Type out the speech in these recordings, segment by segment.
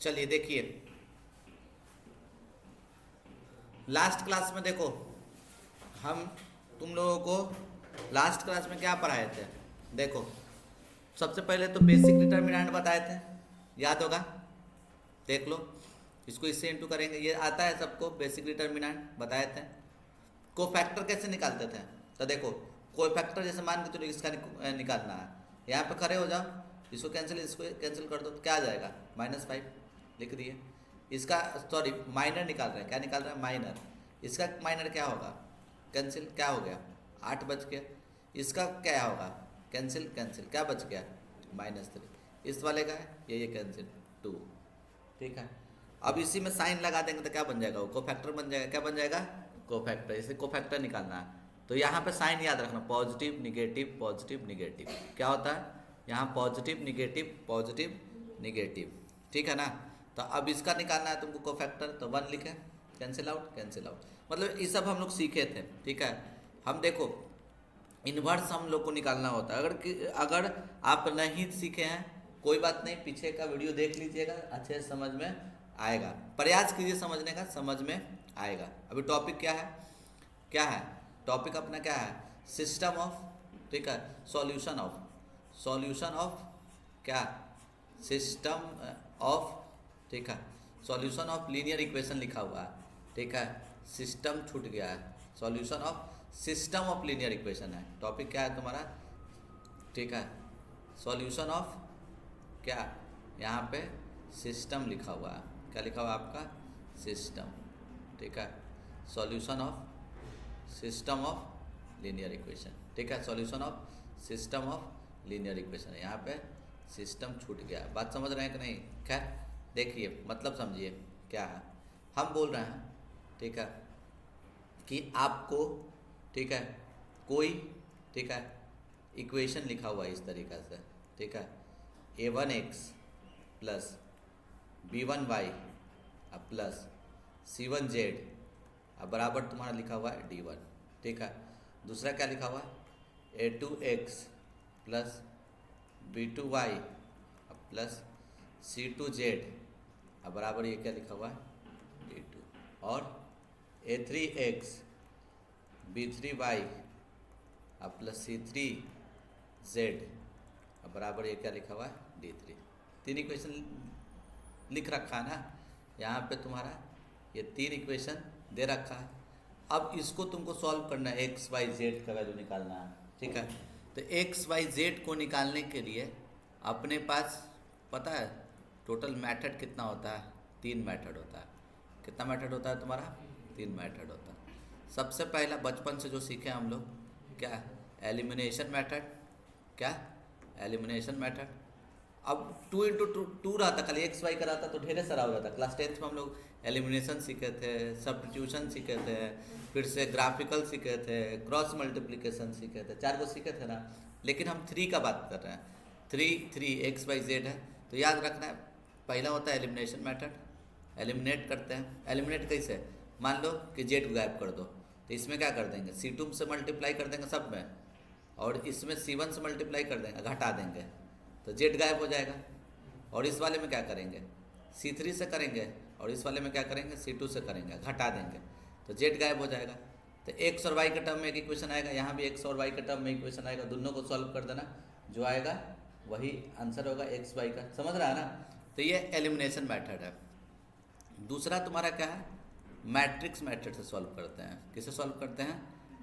चलिए देखिए, last class में देखो, हम तुम लोगों को लास्ट क्लास में क्या पढ़ाए थे। देखो, सबसे पहले तो बेसिक डिटर्मिनेंट बताए थे, याद होगा, देख लो। इसको इससे इंटू करेंगे, ये आता है सबको, बेसिक डिटर्मिनेंट बताए थे। कोफैक्टर कैसे निकालते थे, तो देखो, कोफैक्टर जैसे मान के चलो इसका निकालना है। यहाँ पे खड़े हो जाओ, इसको कैंसिल, इसको कैंसिल कर दो, तो क्या आ जाएगा, -5 लिख दिए। इसका सॉरी माइनर निकाल रहे हैं, क्या निकाल रहे हैं, माइनर। इसका माइनर क्या होगा, कैंसिल, क्या हो गया, 8 बच गया। इसका क्या होगा, कैंसिल कैंसिल, क्या बच गया, -3। इस वाले का है ये कैंसिल 2, ठीक है। अब इसी में साइन लगा देंगे तो क्या बन जाएगा, वो कोफैक्टर बन जाएगा। क्या बन जाएगा, कोफैक्टर। इसे कोफैक्टर निकालना है तो यहाँ पे साइन याद रखना, पॉजिटिव निगेटिव पॉजिटिव निगेटिव। क्या होता है यहाँ, पॉजिटिव निगेटिव पॉजिटिव निगेटिव, ठीक है ना। तो अब इसका निकालना है तुमको कोफैक्टर, तो 1 लिखे, कैंसिल आउट कैंसिल आउट। मतलब ये सब हम लोग सीखे थे, ठीक है। हम देखो, इन्वर्स हम लोग को निकालना होता है। अगर आप नहीं सीखे हैं, कोई बात नहीं, पीछे का वीडियो देख लीजिएगा, अच्छे से समझ में आएगा। प्रयास कीजिए समझने का, समझ में आएगा। अभी टॉपिक क्या है, क्या है टॉपिक अपना, क्या है, सिस्टम ऑफ, ठीक है, सॉल्यूशन ऑफ क्या, सिस्टम ऑफ, ठीक है, सॉल्यूशन ऑफ लीनियर इक्वेशन लिखा हुआ है, ठीक है। सिस्टम छूट गया है, solution of system of linear equation है टॉपिक। क्या है तुम्हारा, ठीक है, सॉल्यूशन ऑफ क्या, यहाँ पे सिस्टम लिखा हुआ है, क्या लिखा हुआ है आपका, सिस्टम, ठीक है। Solution of system of linear equation, ठीक है, solution of system of linear equation है। यहाँ पे सिस्टम छूट गया, बात समझ रहे हैं कि नहीं। खैर देखिए, मतलब समझिए क्या है, हम बोल रहे हैं, ठीक है, कि आपको, ठीक है, कोई, ठीक है, इक्वेशन लिखा हुआ है इस तरीक़ा से, ठीक है, a1x प्लस b1y अब प्लस c1z अब बराबर तुम्हारा लिखा हुआ है d1, ठीक है। दूसरा क्या लिखा हुआ है, a2x प्लस b2y अब प्लस c2z अब बराबर ये क्या लिखा हुआ है, d2। और a3x b3y अब प्लस c3z अब बराबर ये क्या लिखा हुआ है, d3। 3 इक्वेशन लिख रखा है ना यहाँ पे, तुम्हारा ये 3 इक्वेशन दे रखा है। अब इसको तुमको सॉल्व करना है, एक्स वाई जेड का वैल्यू निकालना है, ठीक है। तो एक्स वाई जेड को निकालने के लिए अपने पास पता है टोटल मेथड कितना होता है, 3 मेथड होता है। कितना मेथड होता है तुम्हारा, 3 मेथड होता है। सबसे पहला बचपन से जो सीखे हम लोग, क्या, एलिमिनेशन मेथड, क्या, एलिमिनेशन मेथड। अब 2 इंटू टू रहता, खाली एक्स वाई का रहता तो ढेर सारा हो जाता। क्लास 10th में हम लोग एलिमिनेशन सीखे थे, सब्स्टिट्यूशन सीखे थे, फिर से ग्राफिकल सीखे थे, क्रॉस मल्टीप्लिकेशन सीखे थे, 4 को सीखे थे ना। लेकिन हम 3 का बात कर रहे हैं, 3 एक्स वाई जेड है। तो याद रखना है, पहला होता है एलिमिनेशन मेथड, एलिमिनेट करते हैं। एलिमिनेट कैसे, मान लो कि जेड को गायब कर दो, तो इसमें क्या कर देंगे, C2 से मल्टीप्लाई कर देंगे सब में, और इसमें C1 से मल्टीप्लाई कर देंगे, घटा देंगे, तो जेड गायब हो जाएगा। और इस वाले में क्या करेंगे, C3 से करेंगे, और इस वाले में क्या करेंगे, C2 से करेंगे, घटा देंगे, तो जेड गायब हो जाएगा। तो एक्स और वाई के टर्म में एक इक्वेशन आएगा, यहाँ भी एक्स और वाई के टर्म में इक्वेशन आएगा, दोनों को सॉल्व कर देना, जो आएगा वही आंसर होगा एक्स वाई का। समझ रहा है ना। तो ये एलिमिनेशन मेथड है। दूसरा तुम्हारा क्या है, मैट्रिक्स मेथड से सॉल्व करते हैं। किसे सॉल्व करते हैं,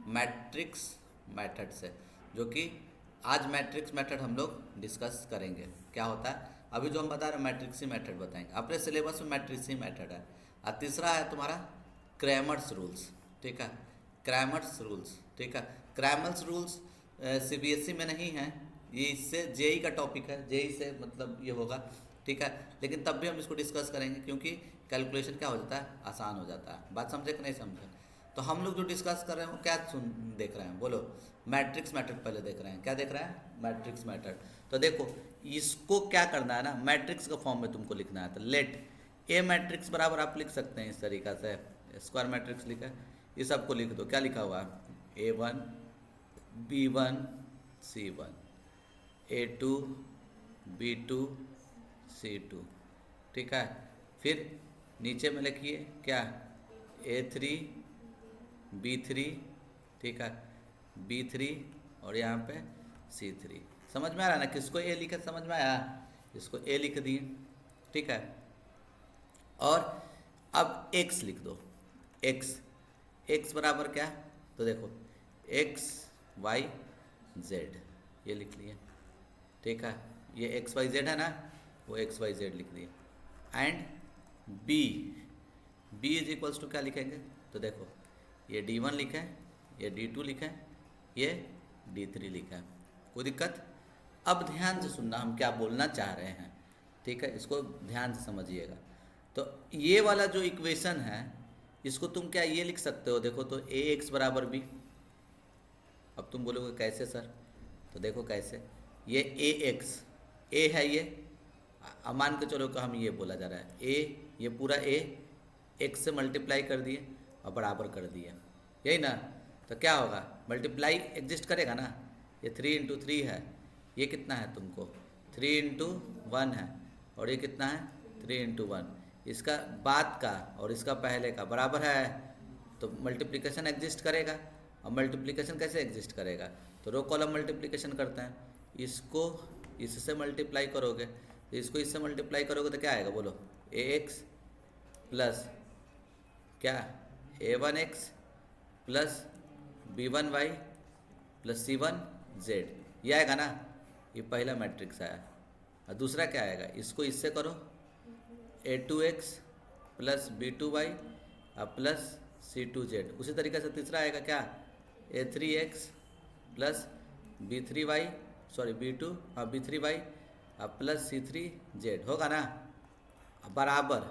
मैट्रिक्स मेथड से, जो कि आज मैट्रिक्स मेथड हम लोग डिस्कस करेंगे क्या होता है। अभी जो हम बता रहे हैं मैट्रिक्सी मेथड बताएंगे, अपने सिलेबस में मैट्रिक्सी मेथड है। और तीसरा है तुम्हारा क्रैमर्स रूल्स, ठीक है, क्रैमर्स रूल्स, ठीक है। क्रैमर्स रूल्स CBSE में नहीं है, ये इससे जेई का टॉपिक है, जेई से मतलब ये होगा, ठीक है। लेकिन तब भी हम इसको डिस्कस करेंगे, क्योंकि कैलकुलेशन क्या हो जाता है, आसान हो जाता है। बात समझे कि नहीं समझे। तो हम लोग जो डिस्कस कर रहे हैं वो क्या देख रहे हैं, बोलो, मैट्रिक्स मेथड पहले देख रहे हैं। क्या देख रहे हैं, मैट्रिक्स मेथड। तो देखो, इसको क्या करना है ना, मैट्रिक्स का फॉर्म में तुमको लिखना है। तो लेट ए मैट्रिक्स बराबर आप लिख सकते हैं इस तरीक़ा से, स्क्वायर मैट्रिक्स लिखा है, ये सबको लिख दो। क्या लिखा हुआ है, A1 B1 C1, A2 B2 C2, ठीक है। फिर नीचे में लिखिए क्या, A3 B3, ठीक है, B3 और यहाँ पे C3। समझ में आ रहा है ना, किसको ए लिखे समझ में आया, इसको ए लिख दिए, ठीक है। और अब x लिख दो, x बराबर क्या, तो देखो x y z ये लिख लिए, ठीक है। ये एक्स वाई जेड है ना, वो एक्स वाई जेड लिख दिए। And B is equals to क्या लिखेंगे, तो देखो ये D1 लिखें, ये D2 लिखें, ये D3 लिखें, कोई दिक्कत। अब ध्यान से सुनना हम क्या बोलना चाह रहे हैं, ठीक है, इसको ध्यान से समझिएगा। तो ये वाला जो इक्वेशन है इसको तुम क्या ये लिख सकते हो, देखो तो ax बराबर b। अब तुम बोलोगे कैसे सर, तो देखो कैसे, ये ax a है, ये अब मान के चलो कि हम ये बोला जा रहा है a, ये पूरा a x से मल्टीप्लाई कर दिए और बराबर कर दिए, यही ना। तो क्या होगा, मल्टीप्लाई एग्जिस्ट करेगा ना, ये 3 इंटू 3 है, ये कितना है तुमको 3 इंटू 1 है, और ये कितना है 3 इंटू 1, इसका बाद का और इसका पहले का बराबर है, तो मल्टीप्लिकेशन एग्जिस्ट करेगा। और मल्टीप्लिकेशन कैसे एग्जिस्ट करेगा, तो रो कॉलम मल्टीप्लिकेशन करते हैं, इसको इससे मल्टीप्लाई करोगे, तो इसको इससे मल्टीप्लाई करोगे तो क्या आएगा बोलो, ax प्लस क्या a1x plus b1y plus c1z, ये आएगा ना, ये पहला मैट्रिक्स आया। और दूसरा क्या आएगा, इसको इससे करो a2x plus b2y plus c2z। उसी तरीके से तीसरा आएगा क्या, a3x plus b3y sorry b2 b3y plus c3z, होगा ना। बराबर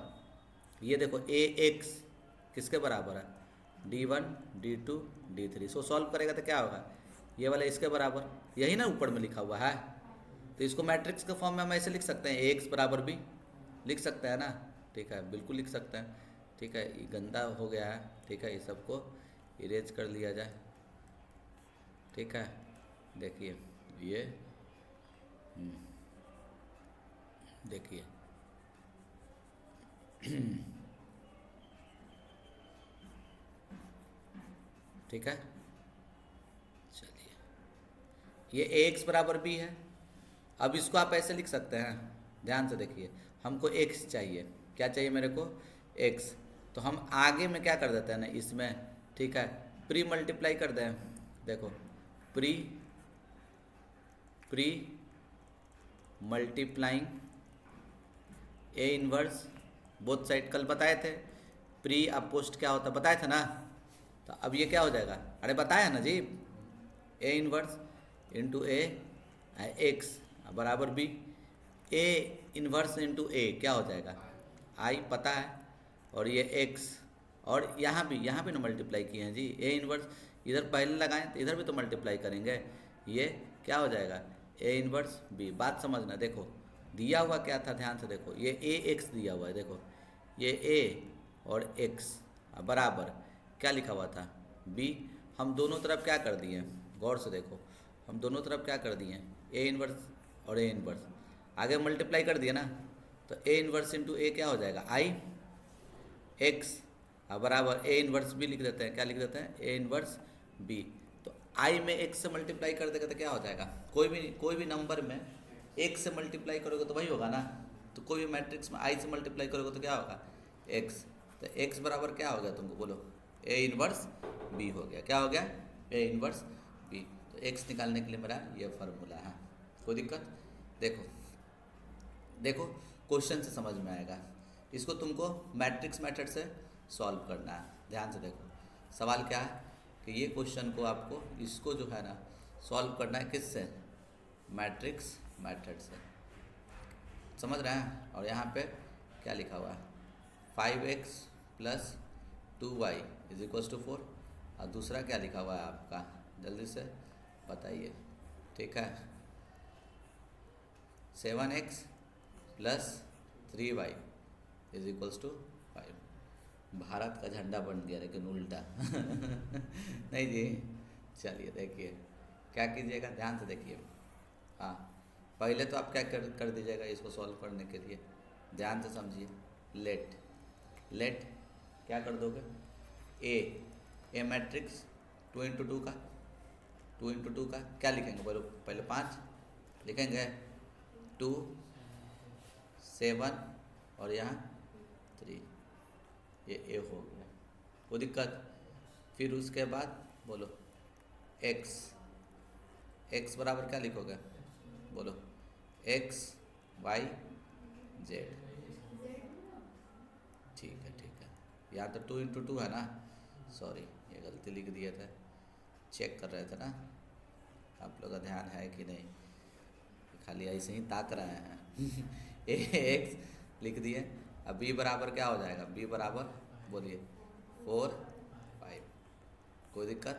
ये देखो ax किसके बराबर है, d1 d2 d3, सो सॉल्व करेगा तो क्या होगा, ये वाला इसके बराबर, यही ना ऊपर में लिखा हुआ है। तो इसको मैट्रिक्स के फॉर्म में हम ऐसे लिख सकते हैं, ax बराबर b लिख सकते हैं ना, ठीक है, बिल्कुल लिख सकते हैं, ठीक है। ये गंदा हो गया है, ठीक है, ये सबको इरेज कर लिया जाए, ठीक है। देखिए ये देखिए ठीक है, चलिए ये ax बराबर b है। अब इसको आप ऐसे लिख सकते हैं, ध्यान से देखिए, हमको x चाहिए, क्या चाहिए मेरे को x, तो हम आगे में क्या कर देते हैं ना इसमें, ठीक है, प्री मल्टीप्लाई कर दें, देखो pre multiplying A inverse both side, कल बताए थे प्री अपोस्ट क्या होता बताए थे ना। तो अब ये क्या हो जाएगा, अरे बताया ना जी, A inverse into A X बराबर B, A inverse into A क्या हो जाएगा आई पता है, और ये एक्स, और यहाँ भी ना मल्टीप्लाई किए हैं जी, ए इनवर्स इधर पहले लगाएं तो इधर भी तो मल्टीप्लाई करेंगे, ये क्या हो जाएगा ए इनवर्स बी। बात समझना, देखो दिया हुआ क्या था, ध्यान से देखो, ये ए एक्स दिया हुआ है, देखो ये ए और एक्स बराबर क्या लिखा हुआ था बी, हम दोनों तरफ क्या कर दिए, गौर से देखो, हम दोनों तरफ क्या कर दिए, ए इनवर्स और ए इनवर्स, आगे मल्टीप्लाई कर दिया ना, तो ए इनवर्स इंटू ए क्या हो जाएगा आई एक्स बराबर ए इनवर्स बी लिख देते हैं, क्या लिख देते हैं ए इनवर्स बी। तो आई में एक्स से मल्टीप्लाई कर देगा तो क्या हो जाएगा, कोई भी नंबर में एक्स से मल्टीप्लाई करोगे तो वही होगा ना, तो कोई भी मैट्रिक्स में आई से मल्टीप्लाई करोगे तो क्या होगा एक्स, तो एक्स बराबर क्या हो गया तुमको बोलो ए इनवर्स बी हो गया, क्या हो गया ए इनवर्स बी। तो एक्स निकालने के लिए मेरा ये फार्मूला है, कोई दिक्कत, देखो क्वेश्चन से समझ में आएगा, इसको तुमको मैट्रिक्स मेथड से सॉल्व करना है। ध्यान से देखो सवाल क्या है कि ये क्वेश्चन को आपको इसको जो है ना सॉल्व करना है किससे, मैट्रिक्स मेथड से, समझ रहे हैं। और यहाँ पे क्या लिखा हुआ है 5x plus 2y is equals to 4, और दूसरा क्या लिखा हुआ है आपका जल्दी से बताइए, ठीक है 7x plus 3y is equals to 5। Bharat का झंडा बन गया लेकिन उल्टा नहीं जी, चलिए देखिए क्या कीजिएगा, ध्यान से देखिए। हाँ पहले तो आप क्या कर दीजिएगा इसको सॉल्व करने के लिए, ध्यान से समझिए। लेट, लेट क्या कर दोगे, ए मैट्रिक्स 2 × 2 का, 2 × 2 का क्या लिखेंगे बोलो, पहले 5 लिखेंगे, 2 7 और यहाँ 3, ये ए हो गया, कोई दिक्कत। फिर उसके बाद बोलो एक्स बराबर क्या लिखोगे बोलो, एक्स वाई जेड। ठीक है, यहाँ तो 2 × 2 है ना, सॉरी ये गलती लिख दिया था, चेक कर रहे थे ना, आप लोग का ध्यान है कि नहीं, खाली ऐसे ही ताक रहे हैं एक्स लिख दिए। अब बी बराबर क्या हो जाएगा, बी बराबर बोलिए 4 5, कोई दिक्कत।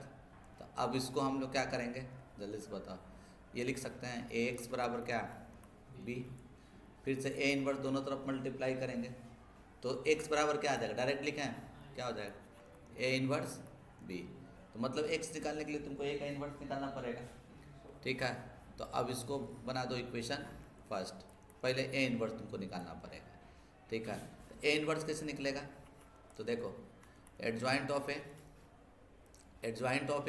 तो अब इसको हम लोग क्या करेंगे जल्दी से बताओ, ये लिख सकते हैं ए एक्स बराबर क्या, बी, फिर से ए इनवर्स दोनों तरफ मल्टीप्लाई करेंगे तो x बराबर क्या आ जाएगा, डायरेक्ट लिखें क्या हो जाएगा, ए इनवर्स बी। तो मतलब x निकालने के लिए तुमको ए का इनवर्स निकालना पड़ेगा, ठीक है। तो अब इसको बना दो इक्वेशन फर्स्ट, पहले ए इनवर्स तुमको निकालना पड़ेगा, ठीक है। तो ए इनवर्स कैसे निकलेगा, तो देखो एडजॉइंट ऑफ ए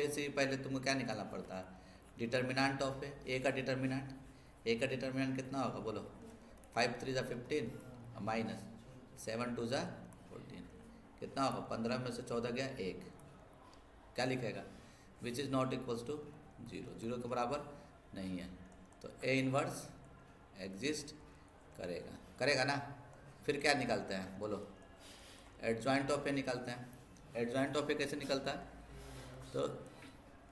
से पहले तुमको क्या निकालना पड़ता है, डिटर्मिनेंट ऑफ ए का डिटर्मिनेंट कितना होगा बोलो, 5 × 3 = 15 माइनस 7 × 2 = 14, कितना होगा, 15 में से 14 गया 1, क्या लिखेगा, which is not equals to 0 के बराबर नहीं है, तो ए इनवर्स एग्जिस्ट करेगा ना। फिर क्या निकालते हैं बोलो, एडजॉइंट ऑफ ए निकालते हैं। एडजॉइंट ऑफ ए कैसे निकलता है, तो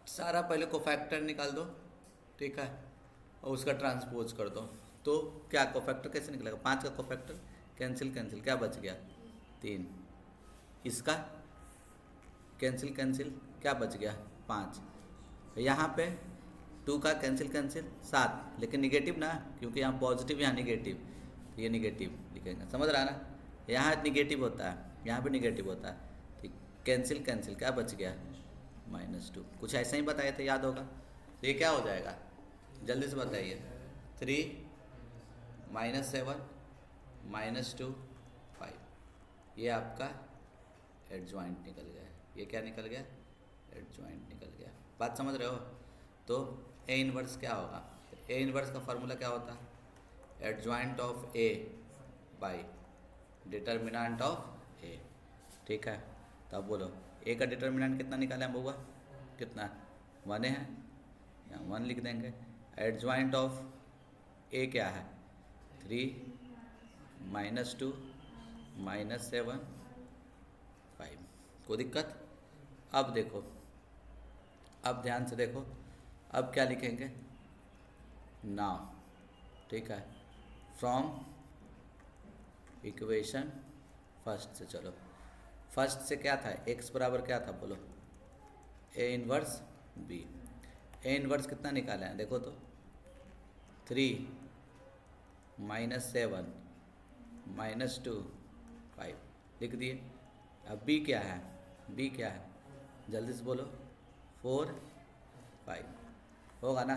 सारा पहले कोफैक्टर निकाल दो, ठीक है, और उसका ट्रांसपोज कर दो, तो क्या कोफैक्टर कैसे निकलेगा, 5 का कोफैक्टर कैंसिल क्या बच गया 3, इसका कैंसिल क्या बच गया 5, यहाँ पे 2 का कैंसिल 7, लेकिन निगेटिव ना, क्योंकि यहाँ पॉजिटिव यहाँ निगेटिव, तो ये निगेटिव लिखेंगे, समझ रहा है ना, यहाँ निगेटिव होता है यहाँ पे निगेटिव होता है, ठीक, कैंसिल क्या बच गया -2, कुछ ऐसा ही बताए थे याद होगा। तो ये क्या हो जाएगा जल्दी से बताइए, 3 -7 -2 5, ये आपका एडजॉइंट निकल गया, ये क्या निकल गया, एडजॉइंट निकल गया, बात समझ रहे हो। तो ए इनवर्स क्या होगा, ए इनवर्स का फार्मूला क्या होता है, adjoint of A by determinant of A, ठीक है। तो अब बोलो ए का डिटर्मिनेंट कितना निकाला है बउआ, कितना 1 है, यहाँ 1 लिख देंगे, एडजॉइंट ऑफ ए क्या है 3 -2 -7 5, कोई दिक्कत। अब देखो, अब ध्यान से देखो, अब क्या लिखेंगे नाउ, ठीक है, फ्रॉम इक्वेशन फर्स्ट से, चलो फर्स्ट से क्या था, x बराबर क्या था बोलो, A inverse B, A inverse कितना निकाला है देखो तो 3 -7 -2 5 लिख दिए। अब बी क्या है, जल्दी से बोलो 4 5 होगा ना।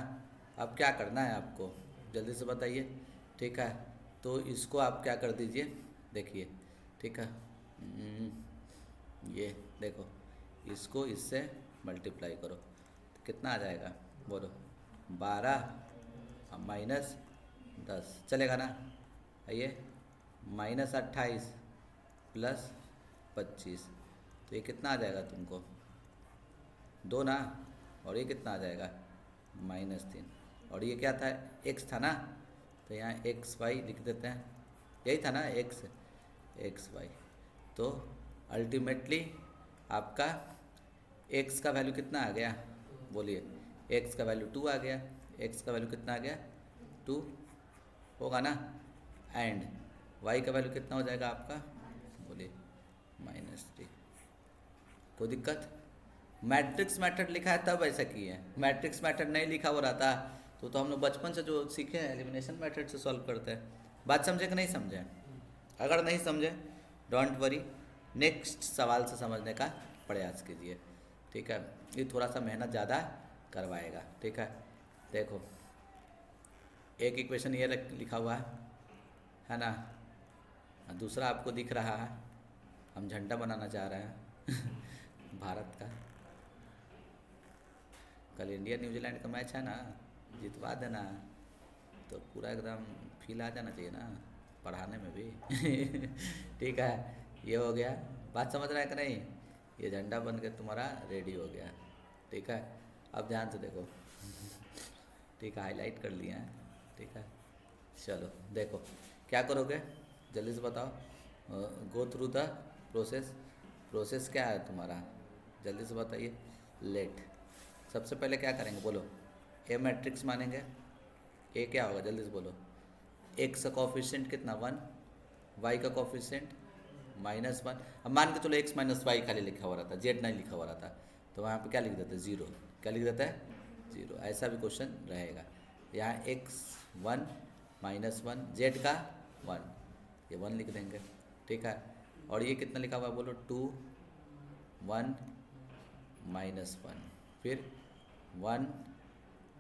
अब क्या करना है आपको जल्दी से बताइए, ठीक है। तो इसको आप क्या कर दीजिए, देखिए, ठीक है, ये देखो, इसको इससे मल्टीप्लाई करो तो कितना आ जाएगा बोलो, 12 -10 चलेगा ना, ये -28 + 25, तो ये कितना आ जाएगा तुमको 2 ना, और ये कितना आ जाएगा -3, और ये क्या था x था ना, तो यहाँ xy लिख देते हैं, यही था ना xy। तो अल्टीमेटली आपका x का वैल्यू कितना आ गया बोलिए, x का वैल्यू 2 आ गया, x का वैल्यू कितना आ गया 2 होगा ना, एंड y का वैल्यू कितना हो जाएगा आपका बोलिए -3, कोई दिक्कत। मैट्रिक्स मेथड लिखा है तब ऐसा किए हैं, मैट्रिक्स मेथड नहीं लिखा हो रहा था तो हम लोग बचपन से जो सीखे हैं एलिमिनेशन मेथड से सॉल्व करते हैं। बात समझे कि नहीं समझे, अगर नहीं समझे डोंट वरी, नेक्स्ट सवाल से समझने का प्रयास कीजिए, ठीक है, ये थोड़ा सा मेहनत ज़्यादा करवाएगा, ठीक है। देखो एक इक्वेशन ये लिखा हुआ है ना, दूसरा आपको दिख रहा है, हम झंडा बनाना चाह रहे हैं भारत का। कल इंडिया न्यूजीलैंड का मैच है ना, जितवा देना, तो पूरा एकदम फील आ जाना चाहिए ना पढ़ाने में भी ठीक है, ये हो गया। बात समझ रहा है कि नहीं? ये झंडा बन के तुम्हारा रेडी हो गया। ठीक है, अब ध्यान से देखो ठीक है, हाईलाइट कर लिया है। ठीक है, चलो देखो क्या करोगे, जल्दी से बताओ। Go through the process. Process क्या है तुम्हारा, जल्दी से बताइए। लेट, सबसे पहले क्या करेंगे बोलो? ए मैट्रिक्स मानेंगे। ए क्या होगा, जल्दी से बोलो। एक्स का कॉफिशिएंट कितना, 1। वाई का कॉफिशिएंट -1। अब मान के चलो एक्स माइनस वाई खाली लिखा हुआ रहता, जेड नहीं लिखा हुआ रहता, तो वहाँ पे क्या लिख देते हैं, 0। क्या लिख देता है, 0। ऐसा भी क्वेश्चन रहेगा। यहाँ x 1 -1, जेड का 1, ये 1 लिख देंगे। ठीक है, और ये कितना लिखा हुआ है बोलो, 2 1 -1, फिर 1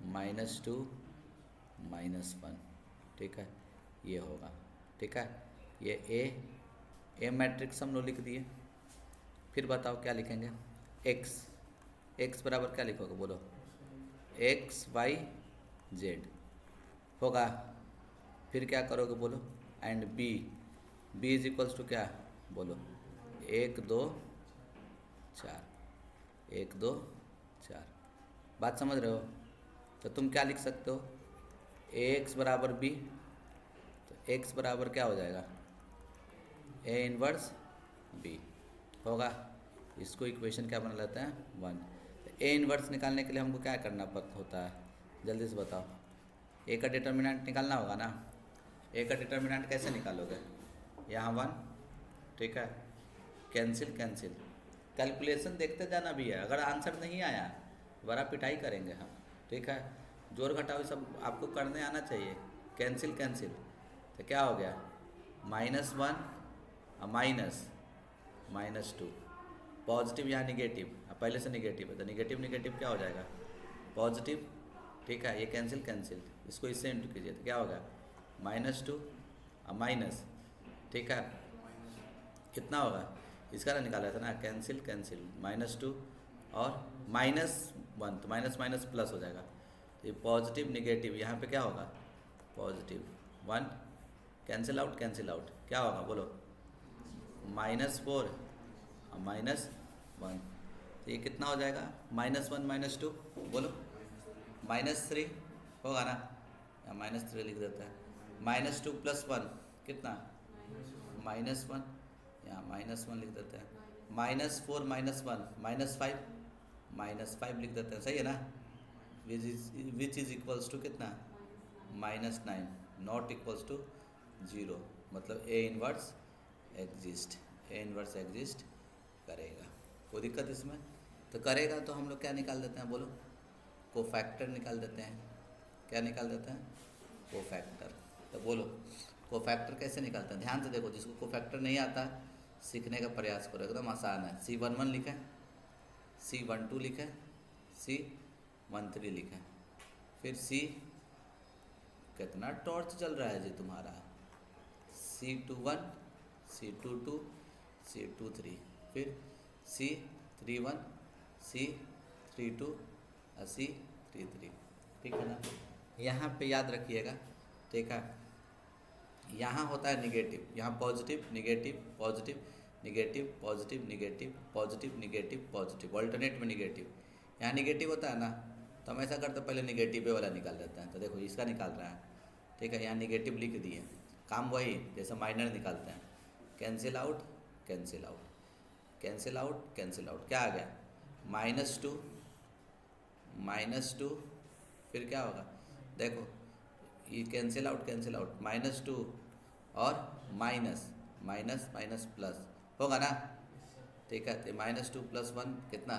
-2 -1। ठीक है, ये होगा। ठीक है, ये ए मैट्रिक्स हम लोग लिख दिए। फिर बताओ क्या लिखेंगे, एक्स बराबर क्या लिखोगे बोलो, एक्स वाई जेड होगा। फिर क्या करोगे बोलो, and B is equals to क्या बोलो, 1 2 4, 1 2 4। बात समझ रहे हो? तो तुम क्या लिख सकते हो, एक्स बराबर बी, तो एक्स बराबर क्या हो जाएगा, ए इनवर्स बी होगा। इसको इक्वेशन क्या बना लेते हैं, 1। ए इनवर्स निकालने के लिए हमको क्या करना होता है, जल्दी से बताओ। ए का डिटर्मिनेंट निकालना होगा ना। ए का डिटर्मिनेंट कैसे निकालोगे, यहाँ 1। ठीक है, कैंसिल कैंसिल, कैलकुलेशन देखते जाना भी है। अगर आंसर नहीं आया बड़ा पिटाई करेंगे हम। ठीक है, जोड़ घटाव सब आपको करने आना चाहिए। कैंसिल कैंसिल, तो क्या हो गया, -1 -2, पॉजिटिव यहाँ निगेटिव, पहले से निगेटिव है तो निगेटिव निगेटिव क्या हो जाएगा, पॉजिटिव। ठीक है, ये कैंसिल कैंसिल, इसको इससे इंटू कीजिए तो क्या होगा, -2 माइनस। ठीक है, कितना होगा, इसका ना निकाला था ना, कैंसिल कैंसिल, -2 और -1, तो माइनस माइनस प्लस हो जाएगा। ये पॉजिटिव निगेटिव, यहाँ पे क्या होगा, पॉजिटिव 1, कैंसिल आउट क्या होगा बोलो, -4 -1, तो ये कितना हो जाएगा, -1 -2 बोलो, -3 होगा ना, या -3 लिख देता है। -2 + 1 कितना, -1, यहाँ -1 लिख देते हैं। -4 -1 -5 लिख देते हैं, सही है ना। विच इज इक्वल्स टू कितना, -9, नॉट इक्वल्स टू 0, मतलब ए इनवर्स एग्जिस्ट करेगा। कोई दिक्कत इसमें, तो करेगा तो हम लोग क्या निकाल देते हैं बोलो, कोफैक्टर निकाल देते हैं। क्या निकाल देते हैं, कोफैक्टर। तो बोलो कोफैक्टर कैसे निकालते हैं, ध्यान से देखो। जिसको कोफैक्टर नहीं आता सीखने का प्रयास करो, एकदम आसान है। C11 लिखें, C12 लिखें, C13 लिखें, फिर C, कितना टॉर्च चल रहा है जी तुम्हारा, C21 C22 C23, फिर C31 C32 और C33। ठीक है ना, यहाँ पे याद रखिएगा। ठीक है, यहाँ होता है निगेटिव, यहाँ positive negative positive negative positive negative positive negative positive, alternate में निगेटिव। यहाँ निगेटिव होता है ना, तो हम ऐसा करते पहले निगेटिव वाला निकाल लेते हैं। तो देखो इसका निकाल रहा है। ठीक है, यहाँ निगेटिव लिख दिए, काम वही जैसे माइनर निकालते हैं, cancel out cancel out cancel out cancel out, क्या आ गया, -2 फिर क्या होगा, देखो ये कैंसिल आउट -2 और माइनस माइनस माइनस प्लस होगा ना। ठीक है, तो -2 + 1 कितना,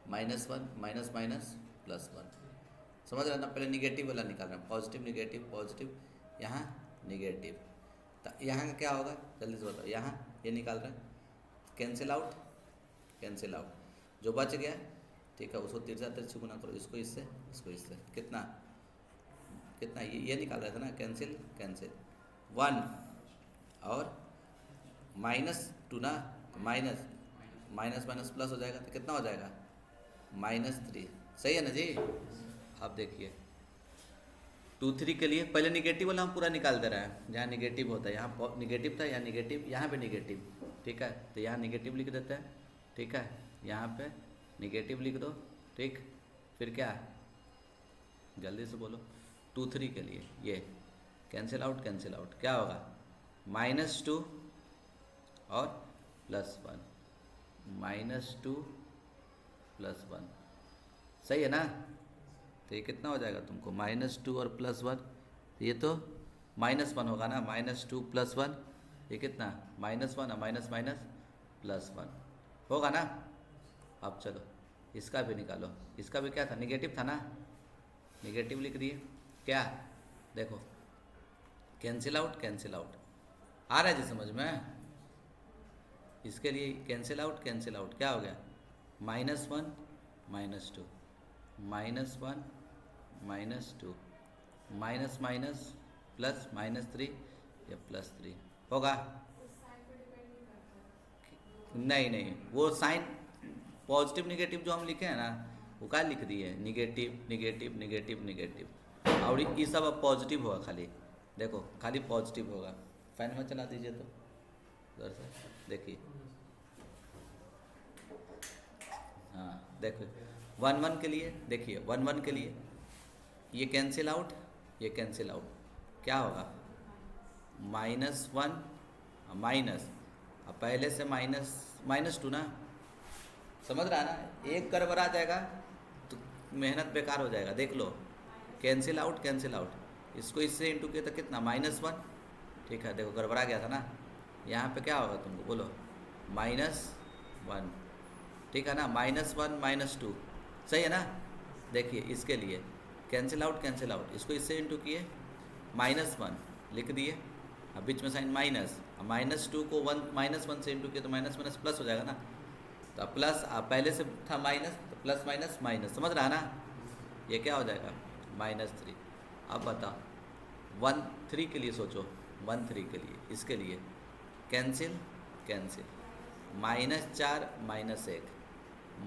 -1 माइनस माइनस +1। समझ रहे ना, पहले निगेटिव वाला निकाल रहे हैं, पॉजिटिव यहाँ निगेटिव। तो यहाँ का क्या होगा जल्दी से बताओ, यहाँ ये निकाल रहे हैं, कैंसिल आउट जो बच गया। ठीक है, उसको तिरछा गुना करो, इसको इससे कितना ये निकाल रहे थे ना, कैंसिल 1 और -2 ना, तो माइनस माइनस माइनस प्लस हो जाएगा, तो कितना हो जाएगा -3। सही है ना जी। अब देखिए 2 3 के लिए पहले निगेटिव वाला हम पूरा निकाल दे रहे हैं, जहाँ निगेटिव होता है, यहाँ निगेटिव था, यहाँ निगेटिव, यहाँ पे निगेटिव, ठीक है, तो यहाँ निगेटिव लिख देते हैं, ठीक है, यहाँ पे निगेटिव लिख दो, ठीक, फिर क्या, जल्दी से बोलो, 2 3 के लिए ये कैंसिल आउट, कैंसिल आउट, क्या होगा -2 और +1, -2 +1, सही है ना। तो ये कितना हो जाएगा तुमको -2 और +1, ये तो -1 होगा ना, -2 +1, ये कितना -1 और माइनस माइनस +1 होगा ना। अब चलो इसका भी निकालो, इसका भी क्या था, निगेटिव था ना, निगेटिव लिख दिए, क्या देखो कैंसिल आउट, कैंसिल आउट, आ रहा है जी समझ में। इसके लिए कैंसिल आउट, कैंसिल आउट, क्या हो गया -1 -2, -1 -2, माइनस माइनस प्लस -3 या +3 होगा। नहीं नहीं, वो साइन पॉजिटिव निगेटिव जो हम लिखे हैं ना, वो क्या लिख दिए, निगेटिव निगेटिव निगेटिव निगेटिव, और ये सब अब पॉजिटिव होगा, खाली देखो खाली पॉजिटिव होगा। फैन में चला दीजिए तो उधर से देखिए, हाँ देखो 1 1 के लिए, देखिए 1 1 के लिए ये कैंसिल आउट, ये कैंसिल आउट, क्या होगा -1 माइनस, अब पहले से -2 ना, समझ रहा है ना, एक गड़बड़ा जाएगा तो मेहनत बेकार हो जाएगा, देख लो कैंसिल आउट, कैंसिल आउट, इसको इससे इंटू किया तो कितना -1, ठीक है, देखो गड़बड़ा गया था ना, यहाँ पे क्या होगा तुमको बोलो -1, ठीक है ना, -1 -2, सही है ना। देखिए इसके लिए कैंसिल आउट, कैंसिल आउट, इसको इससे इंटू किए -1 लिख दिए, अब बीच में साइन माइनस, अब -2 को -1 से इंटू किए तो माइनस माइनस प्लस हो जाएगा ना, तो प्लस पहले से था माइनस, तो प्लस माइनस माइनस, समझ रहा है ना, ये क्या हो जाएगा -3। अब बताओ 1 3 के लिए सोचो, 1 3 के लिए, इसके लिए कैंसिल कैंसिल, -4 -1,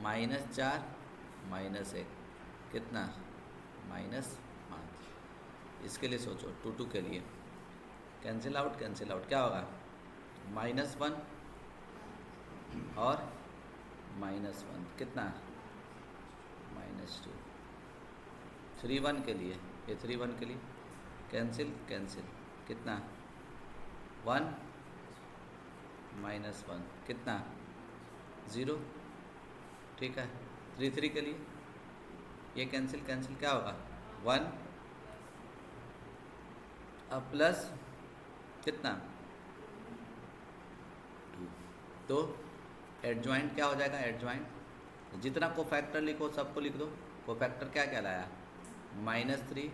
-4 -1 कितना -5, इसके लिए सोचो 2 2 के लिए कैंसिल आउट, कैंसिल आउट, क्या होगा -1 और -1 कितना -2, 3 1 के लिए, ये 3 1 के लिए कैंसिल कैंसिल, कितना 1 -1 कितना 0, ठीक है, 3 3 के लिए ये कैंसिल कैंसिल, क्या होगा 1, अब प्लस कितना 2, तो एडजॉइंट क्या हो जाएगा, एडजॉइंट जितना कोफैक्टर लिखो सबको लिख दो, कोफैक्टर क्या क्या लाया -3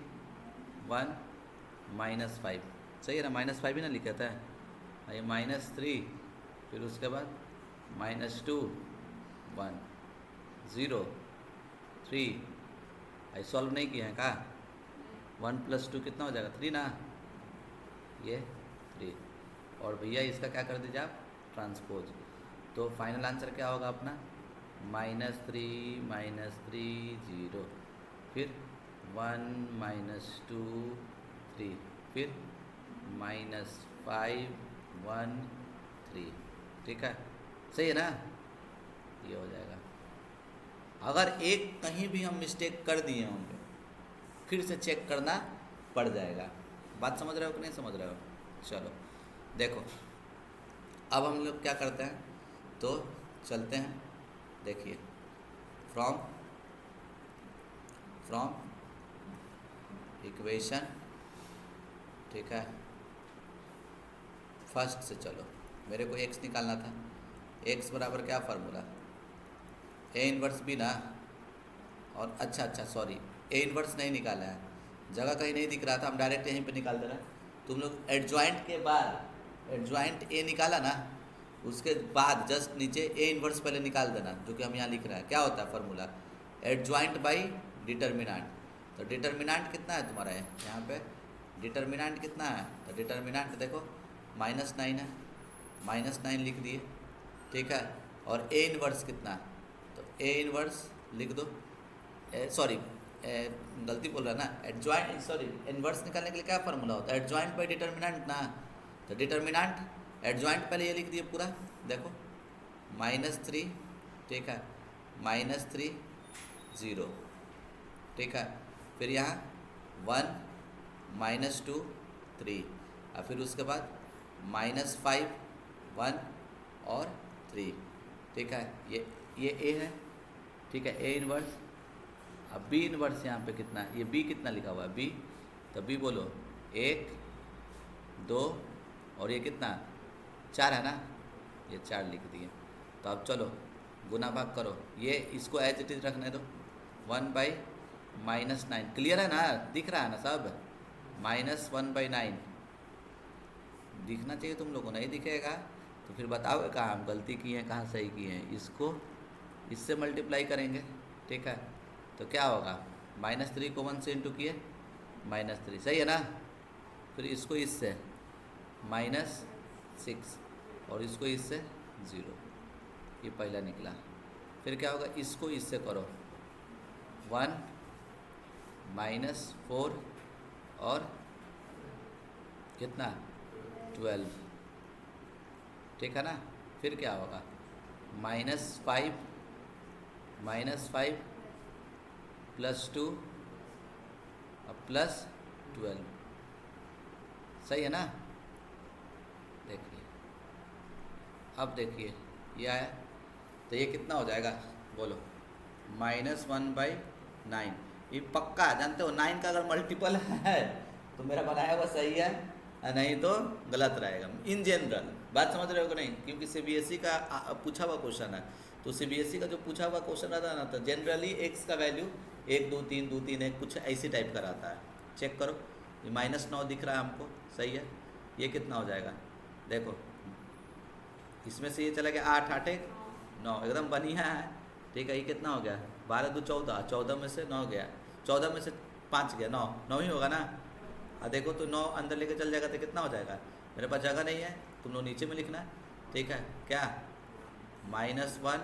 1 -5, सही है ना, -5 ही ना लिखा था, ये -3, फिर उसके बाद -2 1 0 3, आई सॉल्व नहीं किया है का, 1 + 2 कितना हो जाएगा 3 ना, ये 3, और भैया इसका क्या कर दीजिए आप ट्रांसपोज, तो फाइनल आंसर क्या होगा अपना -3 0, फिर 1 -2 3, फिर -5 1 3, ठीक है, सही है ना, ये हो जाएगा। अगर एक कहीं भी हम मिस्टेक कर दिए होंगे फिर से चेक करना पड़ जाएगा, बात समझ रहे हो कि नहीं समझ रहे हो। चलो देखो अब हम लोग क्या करते हैं, तो चलते हैं, देखिए फ्रॉम इक्वेशन, ठीक है, फर्स्ट से चलो, मेरे को x निकालना था, x बराबर क्या फार्मूला a इन्वर्स b ना, और अच्छा सॉरी a इन्वर्स नहीं निकाला है, जगह कहीं नहीं दिख रहा था, हम डायरेक्ट यहीं पे निकाल दे रहे हैं। तुम लोग एडजॉइंट के बाद एडजॉइंट a निकाला ना, उसके बाद जस्ट नीचे a इन्वर्स पहले निकाल देना, जो कि हम यहाँ लिख रहे हैं, क्या होता है फार्मूला एडजॉइंट बाई डिटर्मिनेंट। तो डिटर्मिनेंट कितना है तुम्हारा है यहाँ पे, डिटर्मिनेंट कितना है, तो डिटर्मिनेंट देखो -9 है, -9 लिख दिए, ठीक है। और ए इनवर्स कितना, तो ए इनवर्स लिख दो, सॉरी गलती बोल रहा ना, एडजॉइंट, सॉरी इनवर्स निकालने के लिए क्या फार्मूला होता है, एडजॉइंट बाई डिटर्मिनेंट ना। तो डिटर्मिनेंट एडजॉइंट पहले ये लिख दिए पूरा, देखो -3, ठीक है, -3 0, ठीक है। फिर यहाँ 1 -2 3, और फिर उसके बाद -5 1 और 3, ठीक है। ये ए है, ठीक है, ए इनवर्स। अब बी इनवर्स यहाँ पे कितना है, ये बी कितना लिखा हुआ है बी, तो बी बोलो 1 2 और ये कितना 4 है ना, ये 4 लिख दिए। तो अब चलो गुना भाग करो, ये इसको एज इट इज रखने दो, 1/-9, क्लियर है ना, दिख रहा है ना सब, -1/9 दिखना चाहिए तुम लोगों को, नहीं दिखेगा तो फिर बताओगे कहाँ हम गलती किए हैं, कहाँ सही किए हैं। इसको इससे मल्टीप्लाई करेंगे, ठीक है, तो क्या होगा, -3 को 1 से इंटू किए -3, सही है ना। फिर इसको इससे -6 और इसको इससे 0, ये पहला निकला। फिर क्या होगा, इसको इससे करो 1 -4 और कितना 12, ठीक है ना। फिर क्या होगा, -5 +2 और +12, सही है ना। देखिए अब देखिए ये आया, तो ये कितना हो जाएगा बोलो, -1/9। ये पक्का जानते हो, 9 का अगर मल्टीपल है तो मेरा बनाया हुआ सही है, नहीं तो गलत रहेगा। इन जनरल बात समझ रहे हो कि नहीं, क्योंकि सीबीएसई का पूछा हुआ क्वेश्चन है, तो सीबीएसई का जो पूछा हुआ क्वेश्चन रहता है ना, तो जनरली एक्स का वैल्यू 1 2 3 2 3 1 कुछ ऐसी टाइप का रहता है। चेक करो, ये -9 दिख रहा है हमको, सही है। ये कितना हो जाएगा, देखो इसमें से ये चला गया 8 8 1 9, एकदम बढ़िया है, ठीक है। ये कितना हो गया, 12 2 14, 14 में से 9 गया, 14 में से 5 गया, 9 9 ही होगा ना। देखो तो 9 अंदर लेके चल जाएगा तो कितना हो जाएगा, मेरे पास जगह नहीं है, तुम लोग नीचे में लिखना है, ठीक है। क्या -1,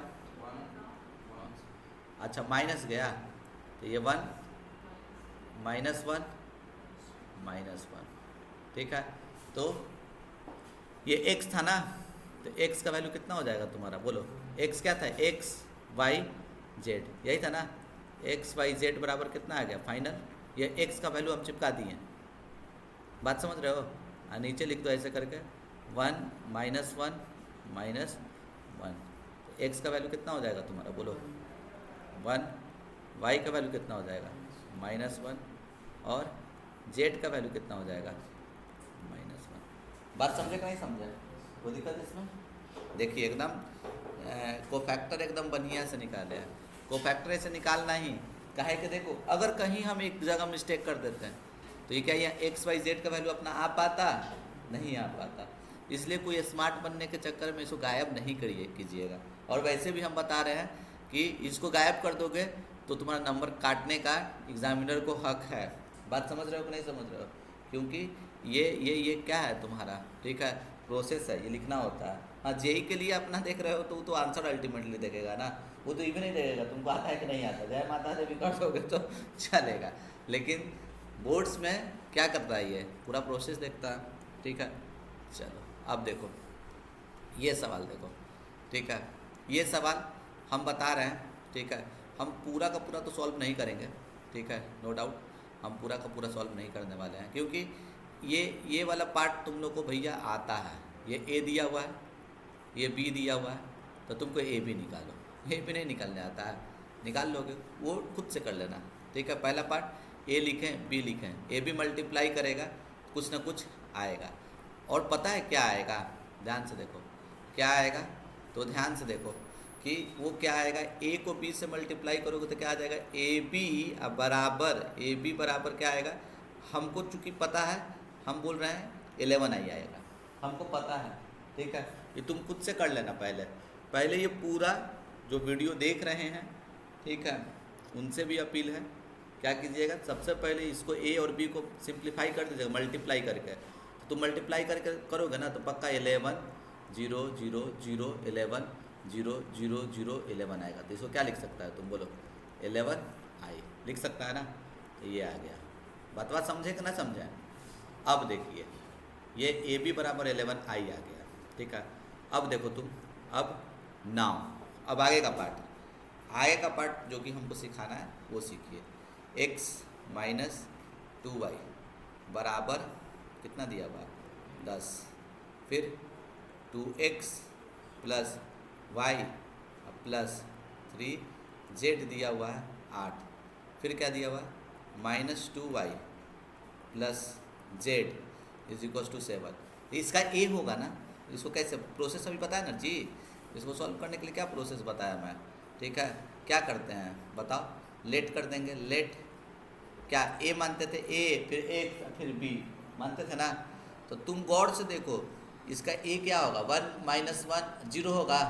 अच्छा माइनस गया, तो ये 1 -1 -1, ठीक है। तो ये x था ना, तो x का वैल्यू कितना हो जाएगा तुम्हारा, बोलो x क्या था, x y z, यही था ना। x y z बराबर कितना आ गया फाइनल, ये x का वैल्यू हम चिपका दिए, बात समझ रहे हो। नीचे लिख दो ऐसे करके 1 -1 -1, x का वैल्यू कितना हो जाएगा तुम्हारा, बोलो 1, y का वैल्यू कितना हो जाएगा -1 और z का वैल्यू कितना हो जाएगा -1। बात समझे कि नहीं समझे, कोई दिक्कत इसमें। देखिए एकदम कोफैक्टर एकदम बढ़िया से निकाले हैं, कोफैक्टर ऐसे निकालना ही काहे कि देखो अगर कहीं हम एक जगह मिस्टेक कर देते हैं तो ये क्या, यहाँ एक्स वाई जेड का वैल्यू अपना आ पाता, नहीं आ पाता। इसलिए कोई स्मार्ट बनने के चक्कर में इसको गायब नहीं कीजिएगा। और वैसे भी हम बता रहे हैं कि इसको गायब कर दोगे तो तुम्हारा नंबर काटने का एग्जामिनर को हक है। बात समझ रहे हो कि नहीं समझ रहे हो, क्योंकि ये क्या है तुम्हारा, ठीक है, प्रोसेस है, ये लिखना होता है। हाँ जेई के लिए अपना देख रहे हो तो आंसर अल्टीमेटली देखेगा ना, वो तो ये भी नहीं देखेगा तुमको आता है कि नहीं आता, जय माता देवी कर दोगे तो चलेगा। लेकिन बोर्ड्स में क्या करता है, ये पूरा प्रोसेस देखता है, ठीक है। चलो अब देखो ये सवाल देखो, ठीक है, ये सवाल हम बता रहे हैं, ठीक है। हम पूरा का पूरा तो सॉल्व नहीं करेंगे, ठीक है, नो डाउट हम पूरा का पूरा सॉल्व नहीं करने वाले हैं, क्योंकि ये वाला पार्ट तुम लोग को भैया आता है। ये ए दिया हुआ है, ये बी दिया हुआ है, तो तुमको ए भी निकालो, ए भी नहीं निकालने आता है, निकाल लोगे, वो खुद से कर लेना, ठीक है। पहला पार्ट ए लिखें बी लिखें, ए भी मल्टीप्लाई करेगा कुछ ना कुछ आएगा। और पता है क्या आएगा, ध्यान से देखो क्या आएगा, तो ध्यान से देखो कि वो क्या आएगा, ए को बी से मल्टीप्लाई करोगे तो क्या आ जाएगा, ए बी बराबर क्या आएगा, हमको चूँकि पता है, हम बोल रहे हैं 11 आई आएगा, हमको पता है, ठीक है। ये तुम खुद से कर लेना, पहले ये पूरा जो वीडियो देख रहे हैं, ठीक है, उनसे भी अपील है, क्या कीजिएगा, सबसे पहले इसको ए और बी को सिंप्लीफाई कर दीजिएगा मल्टीप्लाई करके। तो तुम मल्टीप्लाई करके करोगे ना तो पक्का 11 0 0 0 11 0 0 0 11 आएगा। तो इसको क्या लिख सकता है तुम बोलो? 11i लिख सकता है ना। तो ये आ गया। बात समझे कि ना समझे? अब देखिए ये ए बी बराबर 11i आ गया, ठीक है। अब देखो तुम, अब नाउ अब आगे का पार्ट जो कि हमको सिखाना है वो सीखिए। x माइनस 2y बराबर कितना दिया हुआ? 10। फिर 2x plus y plus 3z दिया हुआ है 8। फिर क्या दिया हुआ? माइनस 2y प्लस z इज इक्वल टू 7। इसका ए होगा ना। इसको कैसे प्रोसेस अभी बताया ना जी। इसको सॉल्व करने के लिए क्या प्रोसेस बताया मैं, ठीक है। क्या करते हैं बताओ? लेट कर देंगे। लेट क्या ए मानते थे? ए फिर एक्स फिर बी मानते थे ना। तो तुम गौर से देखो इसका ए क्या होगा? 1 माइनस 1 0 होगा।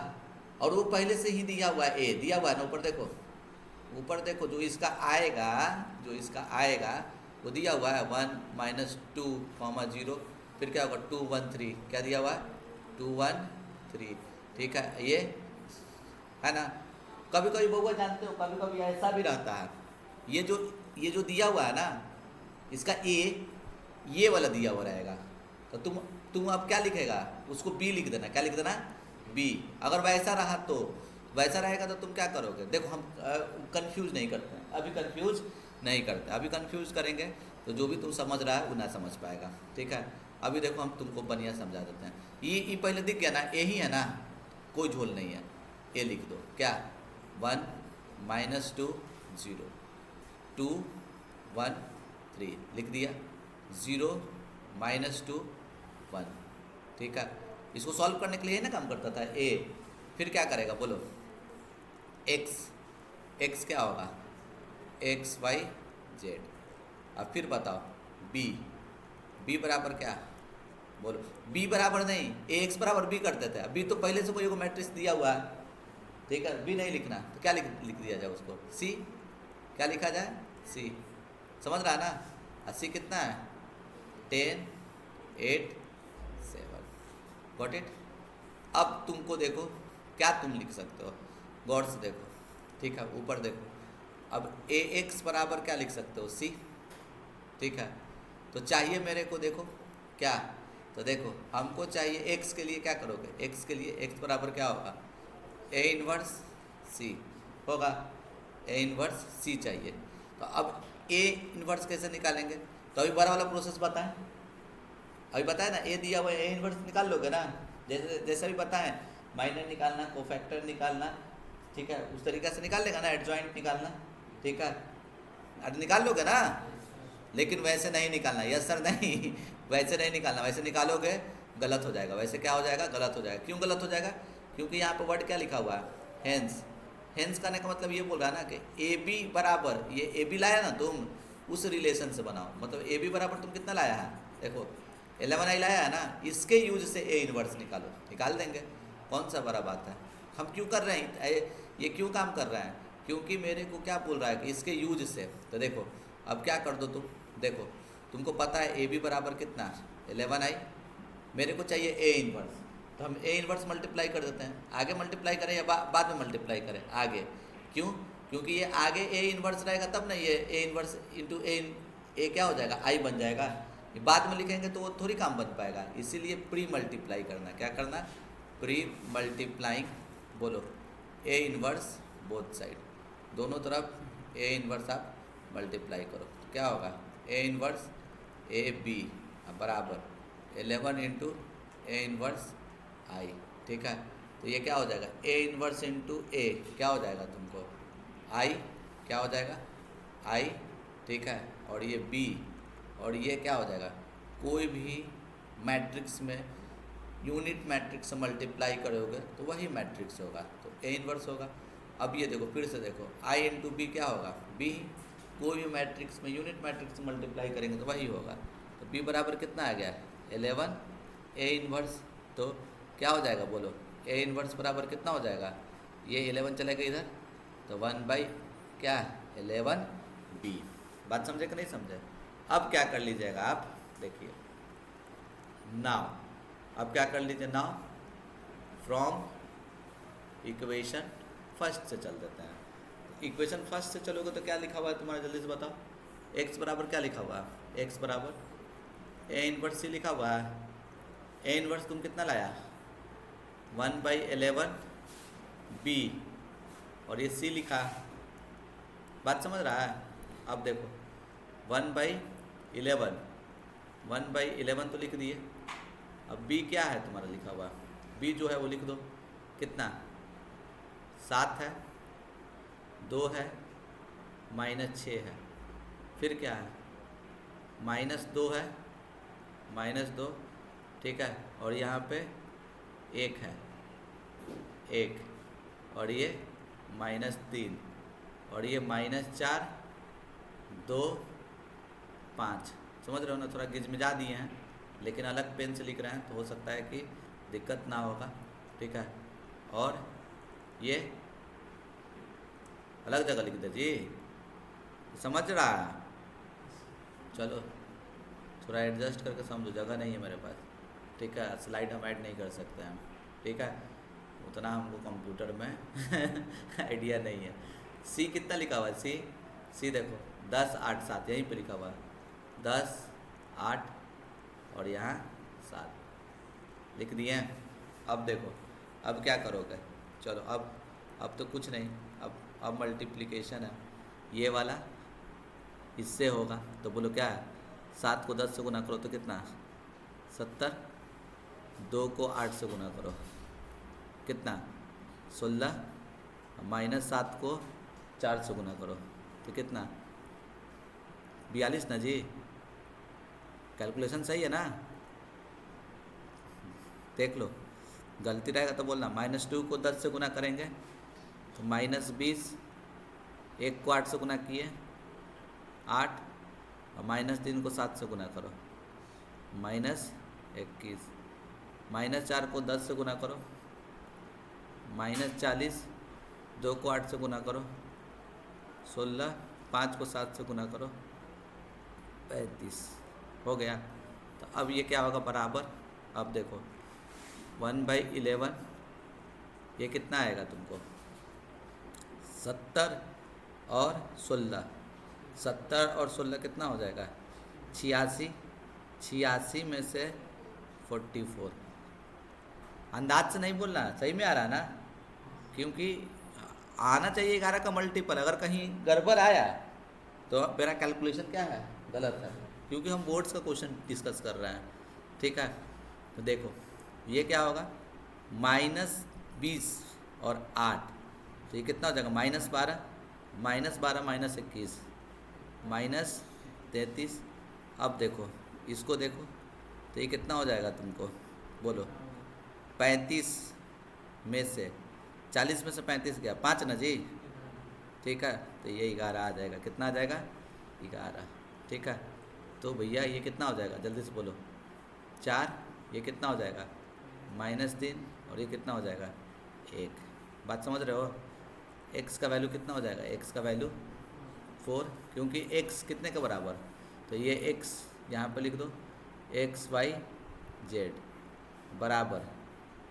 और वो पहले से ही दिया हुआ है, ए दिया हुआ है ना। ऊपर देखो जो इसका आएगा वो दिया हुआ है 1 माइनस 2 0। फिर क्या होगा? 2 1 3 क्या दिया हुआ है? 2 1 3, ठीक है। ये है ना। कभी कभी बहुआ जानते हो, कभी कभी ऐसा भी रहता है, ये जो दिया हुआ है ना इसका ए ये वाला दिया हुआ रहेगा। तो तुम अब क्या लिखेगा? उसको बी लिख देना। क्या लिख देना? बी। अगर वैसा रहा तो वैसा रहेगा तो तुम क्या करोगे? देखो हम कंफ्यूज नहीं करते हैं, अभी कंफ्यूज नहीं करते। अभी कंफ्यूज करेंगे तो जो भी तुम समझ रहा है वो ना समझ पाएगा, ठीक है। अभी देखो हम तुमको बढ़िया समझा देते हैं। ये पहले दिख गया ना, यही है ना, कोई झोल नहीं है। ये लिख दो क्या? 1 माइनस 2 0 2 1 3 लिख दिया। 0 माइनस 2 1, ठीक है। इसको सॉल्व करने के लिए ना काम करता था ए। फिर क्या करेगा बोलो? एक्स क्या होगा? X Y Z. अब फिर बताओ बी बराबर क्या बोलो? बी बराबर नहीं, ए एक्स बराबर बी कर देते हैं। बी तो पहले से कोई को मैट्रिक्स दिया हुआ है, ठीक है। बी नहीं लिखना तो क्या लिख दिया जाए उसको? सी। क्या लिखा जाए? सी। समझ रहा है ना। सी कितना है? 10 8 7। Got it. अब तुमको देखो क्या तुम लिख सकते हो, गौर से देखो, ठीक है। ऊपर देखो, अब ए एक्स बराबर क्या लिख सकते हो? सी, ठीक है। तो चाहिए मेरे को देखो क्या, तो देखो हमको चाहिए एक्स के लिए क्या करोगे? एक्स के लिए एक्स बराबर क्या होगा? ए इनवर्स सी होगा। ए इनवर्स सी चाहिए। तो अब ए इनवर्स कैसे निकालेंगे? तो अभी बड़ा वाला प्रोसेस बताएं। अभी बताया ना, ए दिया हुआ है, ए इनवर्स निकाल लोगे ना। जैसे भी बताएं, माइनर निकालना, कोफैक्टर निकालना, ठीक है। उस तरीके से निकाल लेगा ना। एडजॉइंट निकालना, ठीक है। अब निकाल लोगे ना। लेकिन वैसे नहीं निकालना, यस सर नहीं वैसे नहीं निकालना। वैसे निकालोगे गलत हो जाएगा। वैसे क्या हो जाएगा? गलत हो जाएगा। क्यों गलत हो जाएगा? क्योंकि यहाँ पे वर्ड क्या लिखा हुआ है? हेंस। हेंस करने का मतलब ये बोल रहा है ना कि ए बी बराबर, ये ए बी लाया ना तुम, उस रिलेशन से बनाओ। मतलब ए बी बराबर तुम कितना लाया है? देखो 11i लाया है ना, इसके यूज से ए इनवर्स निकालो। निकाल देंगे, कौन सा बड़ा बात है। हम क्यों कर रहे हैं ये क्यों काम कर रहे हैं? क्योंकि मेरे को क्या बोल रहा है कि इसके यूज से। तो देखो अब क्या कर दो तुम, देखो तुमको पता है ए बी बराबर कितना? 11i। मेरे को चाहिए ए इनवर्स, तो हम ए इनवर्स मल्टीप्लाई कर देते हैं। आगे मल्टीप्लाई करें या बाद में मल्टीप्लाई करें? आगे। क्यों? क्योंकि ये आगे ए इनवर्स रहेगा तब ना ये ए इनवर्स इंटू ए क्या हो जाएगा? आई बन जाएगा। ये बाद में लिखेंगे तो वो थोड़ी काम बन पाएगा। इसीलिए प्री मल्टीप्लाई करना। क्या करना? Pre multiplying. बोलो ए इनवर्स बोथ साइड, दोनों तरफ ए इनवर्स आप मल्टीप्लाई करो तो क्या होगा? ए इनवर्स ए बी बराबर 11 इंटू ए इनवर्स आई, ठीक है। तो ये क्या हो जाएगा? ए इनवर्स इंटू ए क्या हो जाएगा तुमको? आई क्या हो जाएगा? आई, ठीक है। और ये बी और ये क्या हो जाएगा? कोई भी मैट्रिक्स में यूनिट मैट्रिक्स से मल्टीप्लाई करोगे तो वही मैट्रिक्स होगा, तो ए इनवर्स होगा। अब ये देखो फिर से देखो, आई इंटू बी क्या होगा? बी। कोई भी मैट्रिक्स में यूनिट मैट्रिक्स से मल्टीप्लाई करेंगे तो वही होगा। तो बी बराबर कितना आ गया? 11 ए इनवर्स। तो क्या हो जाएगा बोलो? ए इनवर्स बराबर कितना हो जाएगा? ये 11 चलेगा इधर, तो 1 बाई क्या? 11 बी। बात समझे कि नहीं समझे? अब क्या कर लीजिएगा आप, देखिए नाउ। अब क्या कर लीजिए नाउ, फ्रॉम इक्वेशन फर्स्ट से चल देते हैं। इक्वेशन फर्स्ट से चलोगे तो क्या लिखा हुआ है तुम्हारा, जल्दी से बताओ। एक्स बराबर क्या लिखा हुआ है, एक्स बराबर ए इनवर्स सी लिखा हुआ है। ए इनवर्स तुम कितना लाया, 1/11 बी, और ये सी लिखा। बात समझ रहा है। अब देखो 1/11, 1/11 तो लिख दिए। अब बी क्या है तुम्हारा लिखा हुआ, बी जो है वो लिख दो। कितना, 7 है, 2 है, -6 है, फिर क्या है, -2 है, -2, ठीक है, और यहाँ पे 1 है, 1, और ये -3, और ये -4, 2, 5। समझ रहे हो ना, थोड़ा गिजमिजा दिए हैं लेकिन अलग पेन से लिख रहे हैं तो हो सकता है कि दिक्कत ना होगा, ठीक है। और ये अलग जगह लिख दे जी, समझ रहा है। चलो थोड़ा एडजस्ट करके समझो, जगह नहीं है मेरे पास, ठीक है। स्लाइड हम ऐड नहीं कर सकते हैं, ठीक है, उतना हमको कंप्यूटर में आइडिया नहीं है। सी कितना लिखा हुआ है, सी देखो 10, 8, 7 यहीं पे लिखा हुआ है, 10, 8 और यहाँ 7 लिख दिए हैं। अब देखो अब क्या करोगे, चलो अब तो कुछ नहीं, अब मल्टीप्लिकेशन है, ये वाला इससे होगा तो बोलो क्या है, 7 को 10 से गुना करो तो कितना, 70, 2 को 8 से गुना करो कितना, 16, -7 को 4 से गुना करो तो कितना, 42 ना जी। कैलकुलेशन सही है ना, देख लो, गलती रहेगा तो बोलना। -2 को 10 से गुना करेंगे तो -20, 1 को 8 से गुना किए 8, और -3 को 7 से गुना करो -21, -4 को 10 से गुना करो -40, 2 को 8 से गुना करो 16, 5 को 7 से गुना करो 35, हो गया। तो अब ये क्या होगा बराबर, अब देखो 1/11 ये कितना आएगा तुमको, 70 और 16, 70 और 16 कितना हो जाएगा, 86, 86 में से 44। अंदाज से नहीं बोलना, सही में आ रहा ना, क्योंकि आना चाहिए 11 का मल्टीपल। अगर कहीं गड़बड़ आया तो मेरा कैलकुलेशन क्या है, गलत है, क्योंकि हम बोर्ड्स का क्वेश्चन डिस्कस कर रहे हैं, ठीक है। तो देखो ये क्या होगा, -20 और 8 तो ये कितना हो जाएगा, -12, -21, -33। अब देखो इसको देखो तो ये कितना हो जाएगा तुमको, बोलो। 35 में से 40 में से 35 गया 5 ना जी, ठीक है, तो ये 11 आ जाएगा। कितना आ जाएगा, 11, ठीक है। तो भैया ये कितना हो जाएगा, जल्दी से बोलो, 4, ये कितना हो जाएगा, -3, और ये कितना हो जाएगा, 1। बात समझ रहे हो। x का वैल्यू कितना हो जाएगा, x का वैल्यू 4, क्योंकि x कितने के बराबर, तो ये x यहाँ पर लिख दो, XYZ बराबर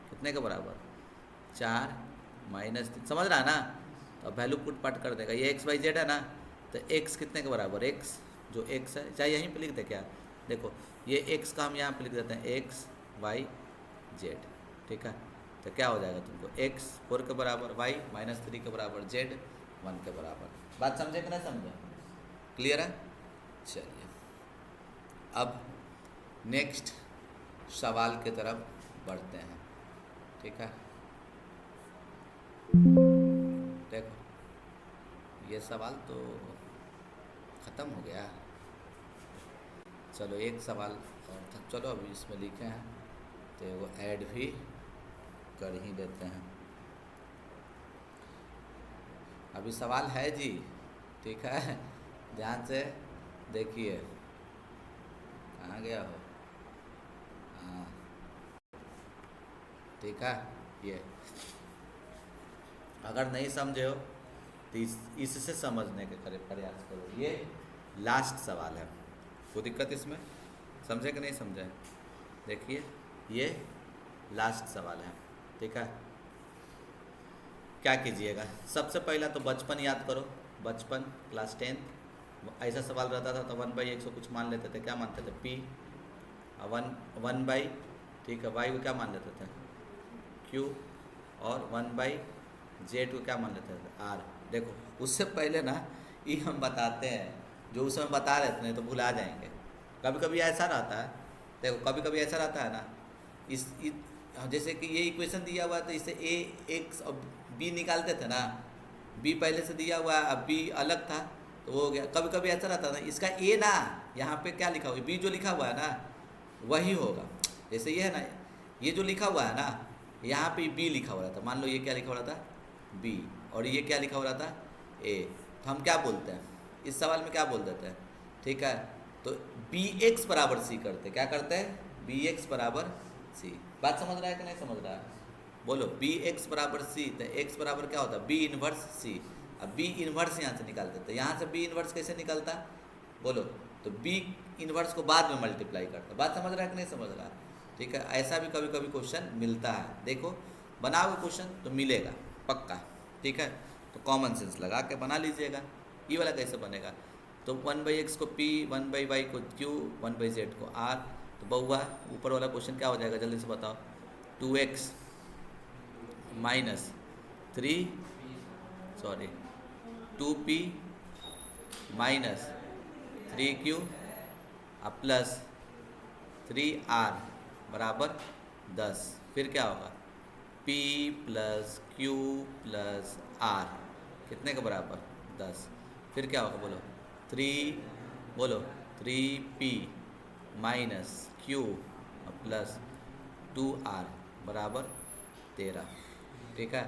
कितने के बराबर, 4 -3, समझ रहा है ना। तो अब वैल्यू पुट पाट कर देगा, ये XYZ है ना, तो x कितने के बराबर, x जो x है, चाहे यहीं पे लिख दे क्या, देखो ये x का हम यहाँ पे लिख देते हैं XYZ, ठीक है। तो क्या हो जाएगा तुमको, x 4 के बराबर, y -3 के बराबर, z 1 के बराबर। बात समझे कि नहीं समझे, क्लियर है। चलिए अब नेक्स्ट सवाल की तरफ बढ़ते हैं, ठीक है। देखो ये सवाल तो ख़त्म हो गया, चलो एक सवाल और था, चलो अभी इसमें लिखे हैं तो वो ऐड भी कर ही देते हैं। अभी सवाल है जी, ठीक है, ध्यान से देखिए, कहाँ गया हो, हाँ ठीक है। ये अगर नहीं समझे हो तो इससे समझने के प्रयास करो। ये लास्ट सवाल है, कोई दिक्कत इसमें, समझे कि नहीं समझे, देखिए ये लास्ट सवाल है, ठीक है। क्या कीजिएगा, सबसे पहला तो बचपन याद करो, बचपन क्लास 10 ऐसा सवाल रहता था तो 1/x को कुछ मान लेते थे, क्या मानते थे, p, 1/, ठीक है, y को क्या मान लेते थे, q, और 1/z को क्या मान लेते थे, r। देखो उससे पहले ना ये हम बताते हैं, जो उस समय बता रहे थे नहीं तो भुला जाएंगे। कभी कभी ऐसा रहता है, देखो कभी कभी ऐसा रहता है ना, जैसे कि ये इक्वेशन दिया हुआ है तो इससे a x और b निकालते थे ना, b पहले से दिया हुआ है, अब b अलग था तो वो हो गया। कभी कभी ऐसा रहता है ना, इसका a ना, यहाँ पे क्या लिखा हुआ है, b जो लिखा हुआ है ना वही होगा। जैसे ये है ना, ये जो लिखा हुआ है ना यहाँ पे b लिखा हुआ था, मान लो ये क्या लिखा हुआ था, b, और ये क्या लिखा हुआ था, a। तो हम क्या बोलते हैं इस सवाल में, क्या बोल देते हैं, ठीक है, तो bx बराबर c करते, क्या करते हैं, bx बराबर c। बात समझ रहा है कि नहीं समझ रहा है, बोलो, bx बराबर c, तो x बराबर क्या होता है, b इनवर्स c। अब b इनवर्स यहाँ से निकाल देते, यहाँ से b इनवर्स कैसे निकलता, बोलो, तो b इनवर्स को बाद में मल्टीप्लाई करता। बात समझ रहा है कि नहीं समझ रहा है, ठीक है। ऐसा भी कभी कभी क्वेश्चन मिलता है, देखो बनाओगे क्वेश्चन तो मिलेगा पक्का, ठीक है। तो कॉमन सेंस लगा के बना लीजिएगा। ये वाला कैसे बनेगा, तो 1/x को p, 1/y को q, 1/z को r। तो बउआ ऊपर वाला क्वेश्चन क्या हो जाएगा, जल्दी से बताओ, 2x minus 2p minus 3q plus 3r बराबर 10। फिर क्या होगा, p plus q plus r कितने के बराबर, 10। फिर क्या होगा, बोलो 3p minus q plus 2r बराबर 13, ठीक है।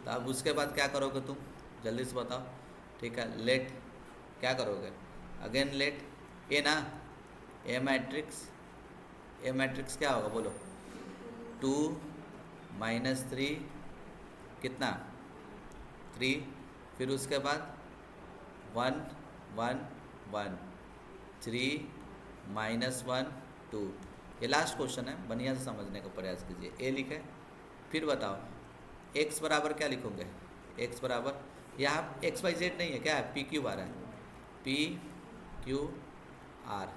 तो अब उसके बाद क्या करोगे तुम, जल्दी से बताओ, ठीक है। लेट क्या करोगे, अगेन लेट ए ना, ए मैट्रिक्स क्या होगा, बोलो, 2 माइनस 3 कितना, 3, फिर उसके बाद 1 1 1, 3 माइनस 1 2। ये लास्ट क्वेश्चन है, बढ़िया से समझने का प्रयास कीजिए। ए लिखे, फिर बताओ x बराबर क्या लिखोगे, x बराबर यहाँ x/z नहीं है, क्या है, पी क्यू आ रहा है, पी क्यू आर,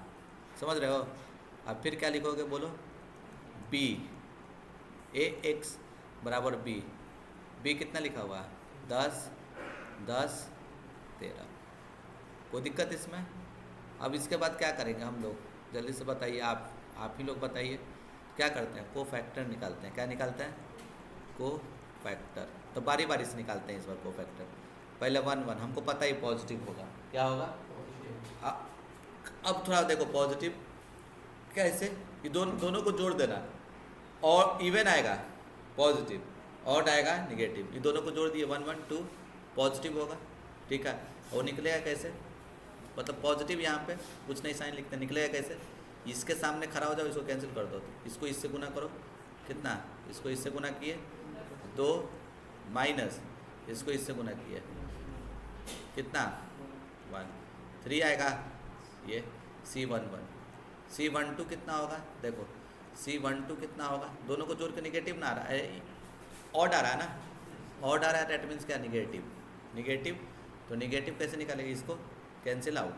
समझ रहे हो। अब फिर क्या लिखोगे, बोलो, b, ए एक्स बराबर b कितना लिखा हुआ है, 10 10 13। कोई दिक्कत इसमें। अब इसके बाद क्या करेंगे हम लोग, जल्दी से बताइए, आप ही लोग बताइए, क्या करते हैं, को फैक्टर निकालते हैं। क्या निकालते हैं, को फैक्टर। तो बारी बारी से निकालते हैं इस बार को फैक्टर। पहले 1 1 हमको पता ही पॉजिटिव होगा, क्या होगा, अब थोड़ा देखो पॉजिटिव कैसे, कि दोनों को जोड़ देना, और इवन आएगा पॉजिटिव, ऑड आएगा निगेटिव, ये दोनों को जोड़ दिए 1 1 2 पॉजिटिव होगा, ठीक है। और निकलेगा कैसे, मतलब पॉजिटिव यहाँ पे कुछ नहीं साइन लिखते, निकलेगा कैसे, इसके सामने खड़ा हो जाओ, इसको कैंसिल कर दो, इसको इससे गुना करो, कितना, इसको इससे गुना किए 2 माइनस इसको इससे गुना किए कितना 1, 3 आएगा, ये C11 C12 कितना होगा, देखो C12 कितना होगा, दोनों को जोड़ के निगेटिव ना आ रहा है, ऑड आ रहा है ना, ऑड आ रहा है, दैट मीन्स क्या, निगेटिव। तो निगेटिव कैसे निकालेंगे, इसको कैंसिल आउट,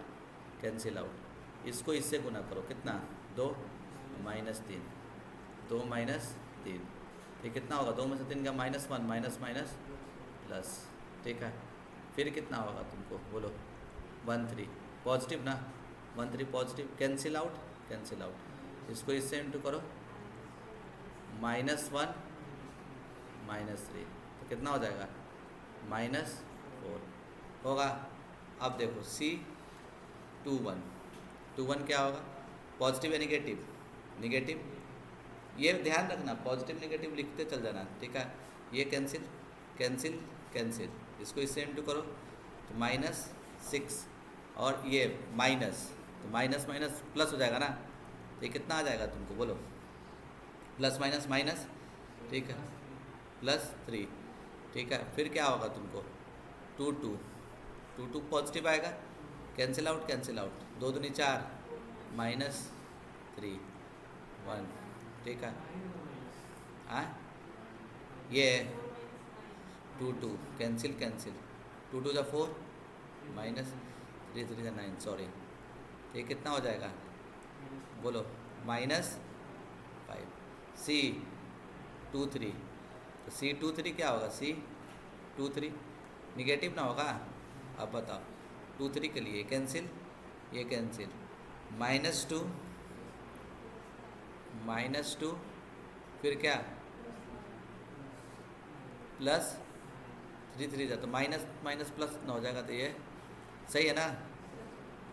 इसको इससे गुना करो, कितना 2 माइनस 3, 2 माइनस 3, ठीक, कितना होगा, 2 में से 3 का -1 माइनस प्लस, ठीक है। फिर कितना होगा तुमको, बोलो 1 3 पॉजिटिव ना, 1 3 पॉजिटिव, कैंसिल आउट, इसको इससे इंटू करो, -1 -3, तो कितना हो जाएगा, -4 होगा। अब देखो C21 क्या होगा, पॉजिटिव या निगेटिव, ये ध्यान रखना, पॉजिटिव निगेटिव लिखते चल जाना, ठीक है। ये कैंसिल, इसको इससे इंटू करो तो -6, और ये माइनस, तो माइनस प्लस हो जाएगा ना, तो ये कितना आ जाएगा तुमको, बोलो, प्लस माइनस, ठीक है, +3, ठीक है। फिर क्या होगा तुमको, 2 पॉजिटिव आएगा, कैंसिल आउट, 2 दूनी 4 -3 1, ठीक है। ये 2 कैंसिल कैंसिल, 2 जा 4 माइनस 3 जा 9, सॉरी, ये कितना हो जाएगा बोलो, -5। C 2 3, तो C 2 3 क्या होगा, C 2 3 निगेटिव ना होगा। अब बताओ 2 3 के लिए कैंसिल, ये कैंसिल, -2 फिर क्या +3 जा, तो माइनस माइनस प्लस ना हो जाएगा, तो ये सही है ना,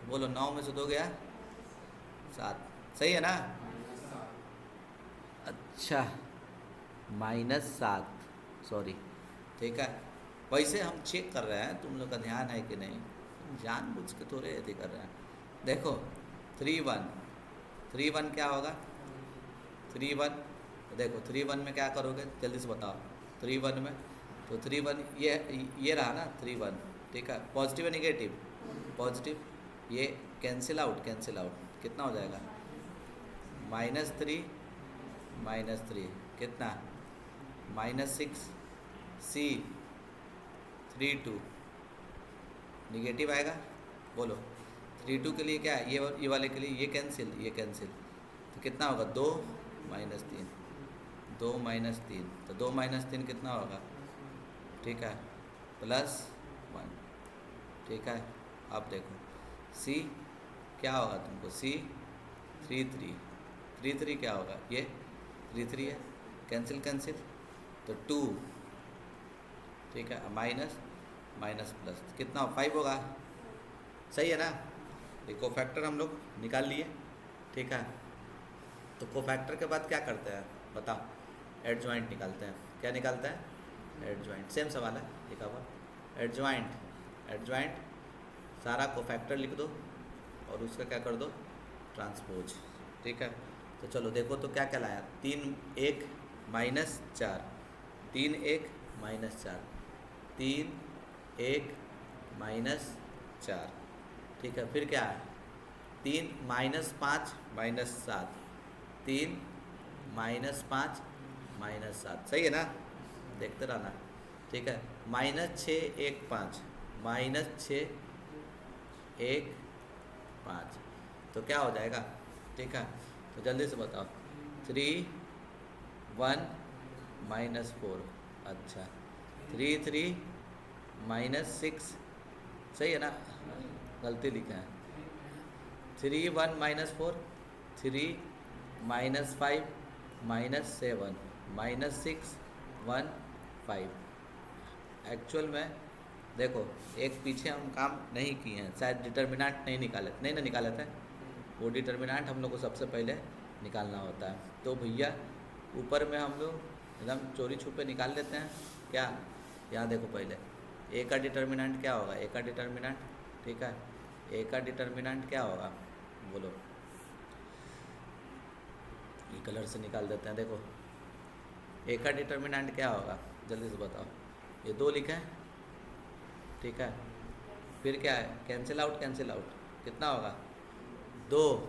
बोलो 9 में से 2 गया 7, सही है ना। अच्छा -7, सॉरी, ठीक है। वैसे हम चेक कर रहे हैं तुम लोग का ध्यान है कि नहीं, जानबूझ के थोड़े ऐसे कर रहे हैं। देखो 3 1 क्या होगा, 3 1, देखो 3 1 में क्या करोगे जल्दी से बताओ, 3 1 में, तो 3 1 ये रहा ना 3 1, ठीक है, पॉजिटिव है निगेटिव, पॉजिटिव, ये कैंसिल आउट कितना हो जाएगा, -3 कितना, -6, C 3 2 निगेटिव आएगा, बोलो 3 2 के लिए क्या है, ये वाले के लिए ये कैंसिल, तो कितना होगा 2 -3, 2 -3, तो 2 -3 कितना होगा, ठीक है, +1, ठीक है। अब देखो C क्या होगा तुमको, C 3 3 क्या होगा, ये 3 3 है, कैंसिल, तो 2, ठीक है, माइनस प्लस कितना 5 होगा, सही है ना। ये कोफैक्टर हम लोग निकाल लिए, ठीक है। तो कोफैक्टर के बाद क्या करते हैं बताओ, एडजॉइंट निकालते हैं। क्या निकालते हैं, एडजॉइंट, सेम सवाल है लिखा हुआ, एडजॉइंट सारा कोफैक्टर लिख दो और उसका क्या कर दो, ट्रांसपोज, ठीक है। तो चलो देखो तो क्या क्या लाया, 3 1 -4, 3 1 -4, 3 1 -4, ठीक है। फिर क्या है, 3 -5 -7, 3 -5 -7, सही है ना, देखते रहना, ठीक है। -6 1 5, -6 1 5, तो क्या हो जाएगा, ठीक है। तो जल्दी से बताओ, 3 1 -4, अच्छा 3 3 -6, सही है ना, गलती लिखा है, 3 1 -4, 3 -5 -7 -6 1 5। एक्चुअल में देखो एक पीछे हम काम नहीं किए हैं, शायद डिटर्मिनेंट नहीं निकाले थे, वो डिटर्मिनेंट हम लोग को सबसे पहले निकालना होता है। तो भैया ऊपर में हम लोग एकदम चोरी छुपे निकाल लेते हैं क्या, यहाँ देखो पहले ए का डिटर्मिनेंट क्या होगा, ए का डिटर्मिनेंट, ठीक है, ए का डिटर्मिनेंट क्या होगा बोलो, ये कलर से निकाल देते हैं, देखो ए का डिटर्मिनेंट क्या होगा जल्दी से बताओ, ये 2 लिखा है, ठीक है। फिर क्या है, कैंसिल आउट कितना होगा 2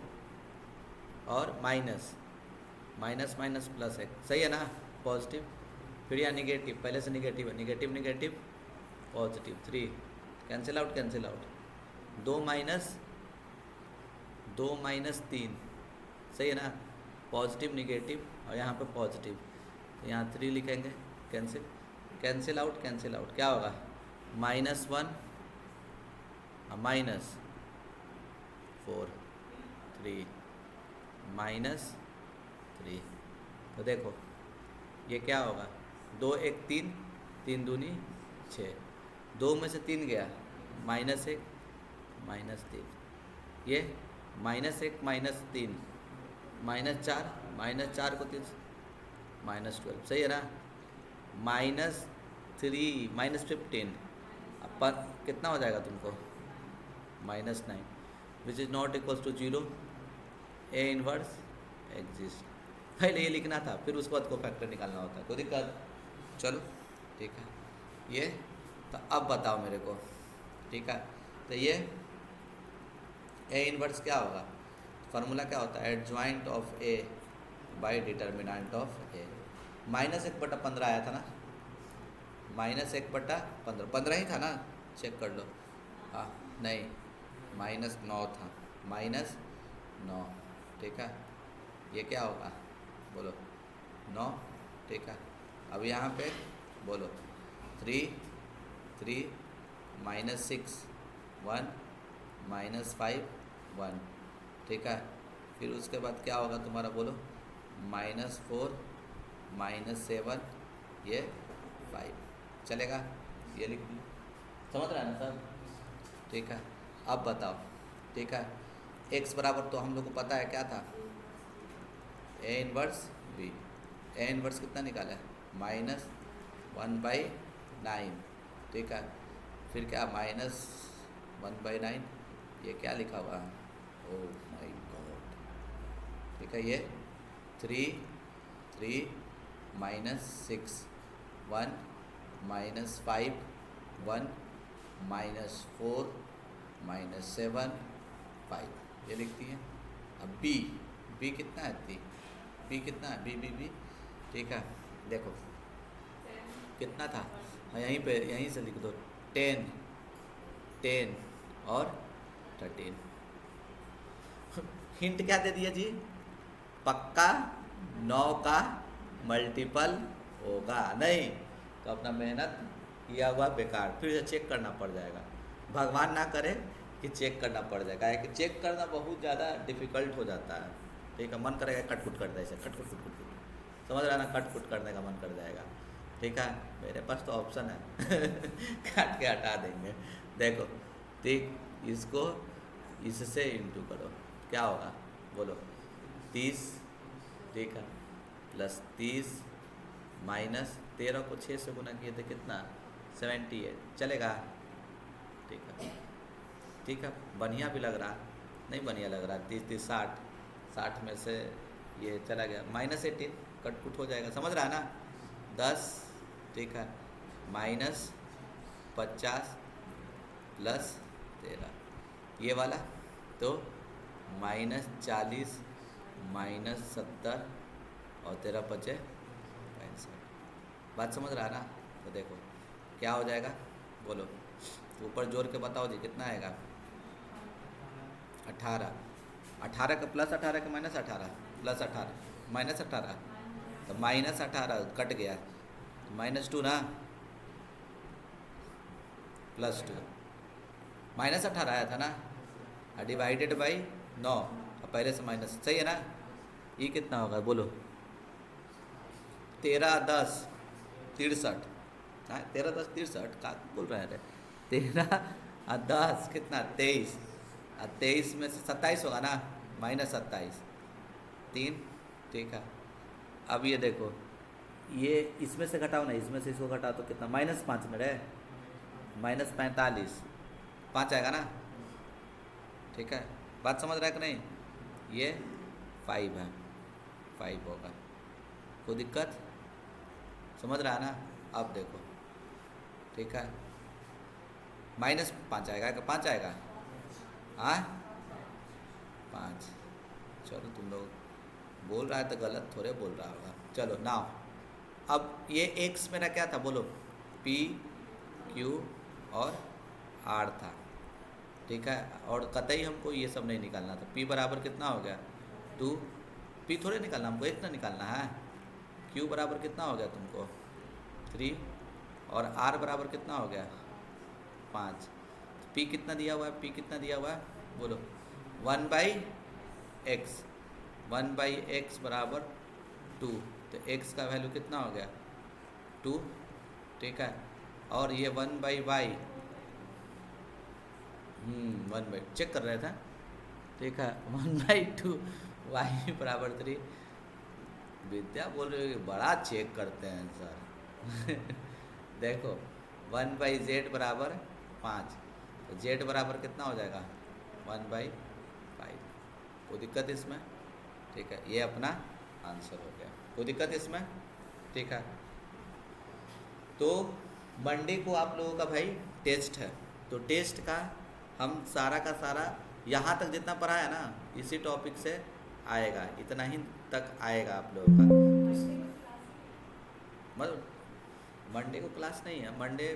और माइनस प्लस 1, सही है ना, पॉजिटिव। फिर यहाँ निगेटिव, पहले से निगेटिव है, negative positive, 3 cancel out 2 minus 3, सही है ना, पॉजिटिव निगेटिव और यहाँ पे पॉजिटिव, तो यहाँ 3 लिखेंगे, कैंसिल आउट क्या होगा, -1 -4 3 -3, तो देखो ये क्या होगा, 2 1 3, 3 दूनी 6, 2 में से 3 गया, -1 -3, ये -1 -3 -4 को 3 -12, सही है ना, -3 -15, अब कितना हो जाएगा तुमको, -9, which is not equals to 0, A inverse exist. पहले ये लिखना था, फिर उसके बाद को फैक्टर निकालना होता है, कोई दिक्कत, चलो ठीक है। ये तो अब बताओ मेरे को, ठीक है, तो ये ए इनवर्स क्या होगा, फार्मूला क्या होता है, adjoint of A by determinant of A, -1/15 आया था ना, -1/15, 15 ही था ना, चेक कर लो। हाँ नहीं, -9 था, -9, ठीक है। ये क्या होगा बोलो, 9, ठीक है। अब यहाँ पे बोलो 3, 3, -6, 1, -5, 1, ठीक है। फिर उसके बाद क्या होगा तुम्हारा बोलो, -4, -7, ये 5, चलेगा। ये लिख दी, समझ रहा है ना सर, ठीक है। अब बताओ, ठीक है, x बराबर तो हम लोग को पता है क्या था, a inverse b। a inverse कितना निकाला है, -1/9, ठीक है। फिर क्या, -1/9, ये क्या लिखा हुआ है, ओह माय गॉड, ठीक है। ये 3, 3, -6, 1, -5, 1, -4, -7, 5, ये लिखती है। अब b कितना है, b कितना है, b, ठीक है। देखो कितना था, हाँ यहीं पे, यहीं से लिख दो, 10, 10 और 13। हिंट क्या दे दिया जी, पक्का 9 का मल्टीपल होगा नहीं, तो अपना मेहनत किया हुआ बेकार, फिर से चेक करना पड़ जाएगा। भगवान ना करे कि चेक करना पड़ जाएगा, है कि चेक करना बहुत ज़्यादा डिफ़िकल्ट हो जाता है, ठीक है। मन करेगा कट-कुट कर दे, ऐसे कट-कुट, समझ रहा है ना, कट-कुट करने का मन कर जाएगा, ठीक है। मेरे पास तो ऑप्शन है काट के हटा देंगे। देखो ठीक, इसको इससे इंटू करो, क्या होगा बोलो, 30, ठीक है, +30 -13 को 6 से गुना किए थे कितना, 78, चलेगा, ठीक है, ठीक है। बढ़िया भी लग रहा, नहीं बढ़िया लग रहा, 30, 30, 60, 60 में से ये चला गया, -18, कट-कुट हो जाएगा, समझ रहा है ना, 10, ठीक है, -50 +13, ये वाला तो -40, -70 और 13 बचे 65, बात समझ रहा है ना। तो देखो क्या हो जाएगा बोलो, ऊपर जोड़ के बताओ जी, कितना आएगा, 18, 18 का +18 का -18, +18, -18, तो -18 कट गया, -2 ना, +2, -18 आया था ना, डिवाइडेड बाई 9, पहले से माइनस, सही है ना। ये कितना होगा बोलो, 13, 10, 63, हाँ 13, 10, 63, क्या बोल रहे हैं, 13 और 10 कितना, 23, और 23 में से 27 होगा ना, -27, 3, ठीक है। अब ये देखो, ये इसमें से घटाओ ना, इसमें से इसको घटाओ तो कितना, -5 में रहे, -45, 5 आएगा ना, ठीक है। बात समझ रहा है कि नहीं, ये 5 है, 5 होगा, कोई दिक्कत, समझ रहा है ना। अब देखो, ठीक है, -5 आएगा कि 5 आएगा, हाँ 5, चलो तुम लोग बोल रहा है तो गलत थोड़े बोल रहा होगा, चलो नाउ। अब ये x मेरा क्या था बोलो, p, q और r था, ठीक है। और कतई हमको ये सब नहीं निकालना था, p बराबर कितना हो गया 2, p थोड़े निकालना हमको, इतना निकालना है। q बराबर कितना हो गया तुमको 3, और r बराबर कितना हो गया 5। p कितना दिया हुआ है, p कितना दिया हुआ है बोलो, 1/x, 1/x बराबर 2, तो x का वैल्यू कितना हो गया 2, ठीक है। और ये 1/y, 1/, चेक कर रहे थे, ठीक है, 1/2, y बराबर 3। विद्या बोल रहे हो बड़ा चेक करते हैं सर देखो 1/z बराबर 5, तो z बराबर कितना हो जाएगा 1/5, कोई दिक्कत इसमें, ठीक है। ये अपना आंसर हो गया, कोई दिक्कत इसमें, ठीक है। तो मंडे को आप लोगों का भाई टेस्ट है, तो टेस्ट का हम सारा का सारा यहाँ तक जितना पढ़ा है ना, इसी टॉपिक से आएगा, इतना ही तक आएगा आप लोगों का। मतलब मंडे को क्लास नहीं है, मंडे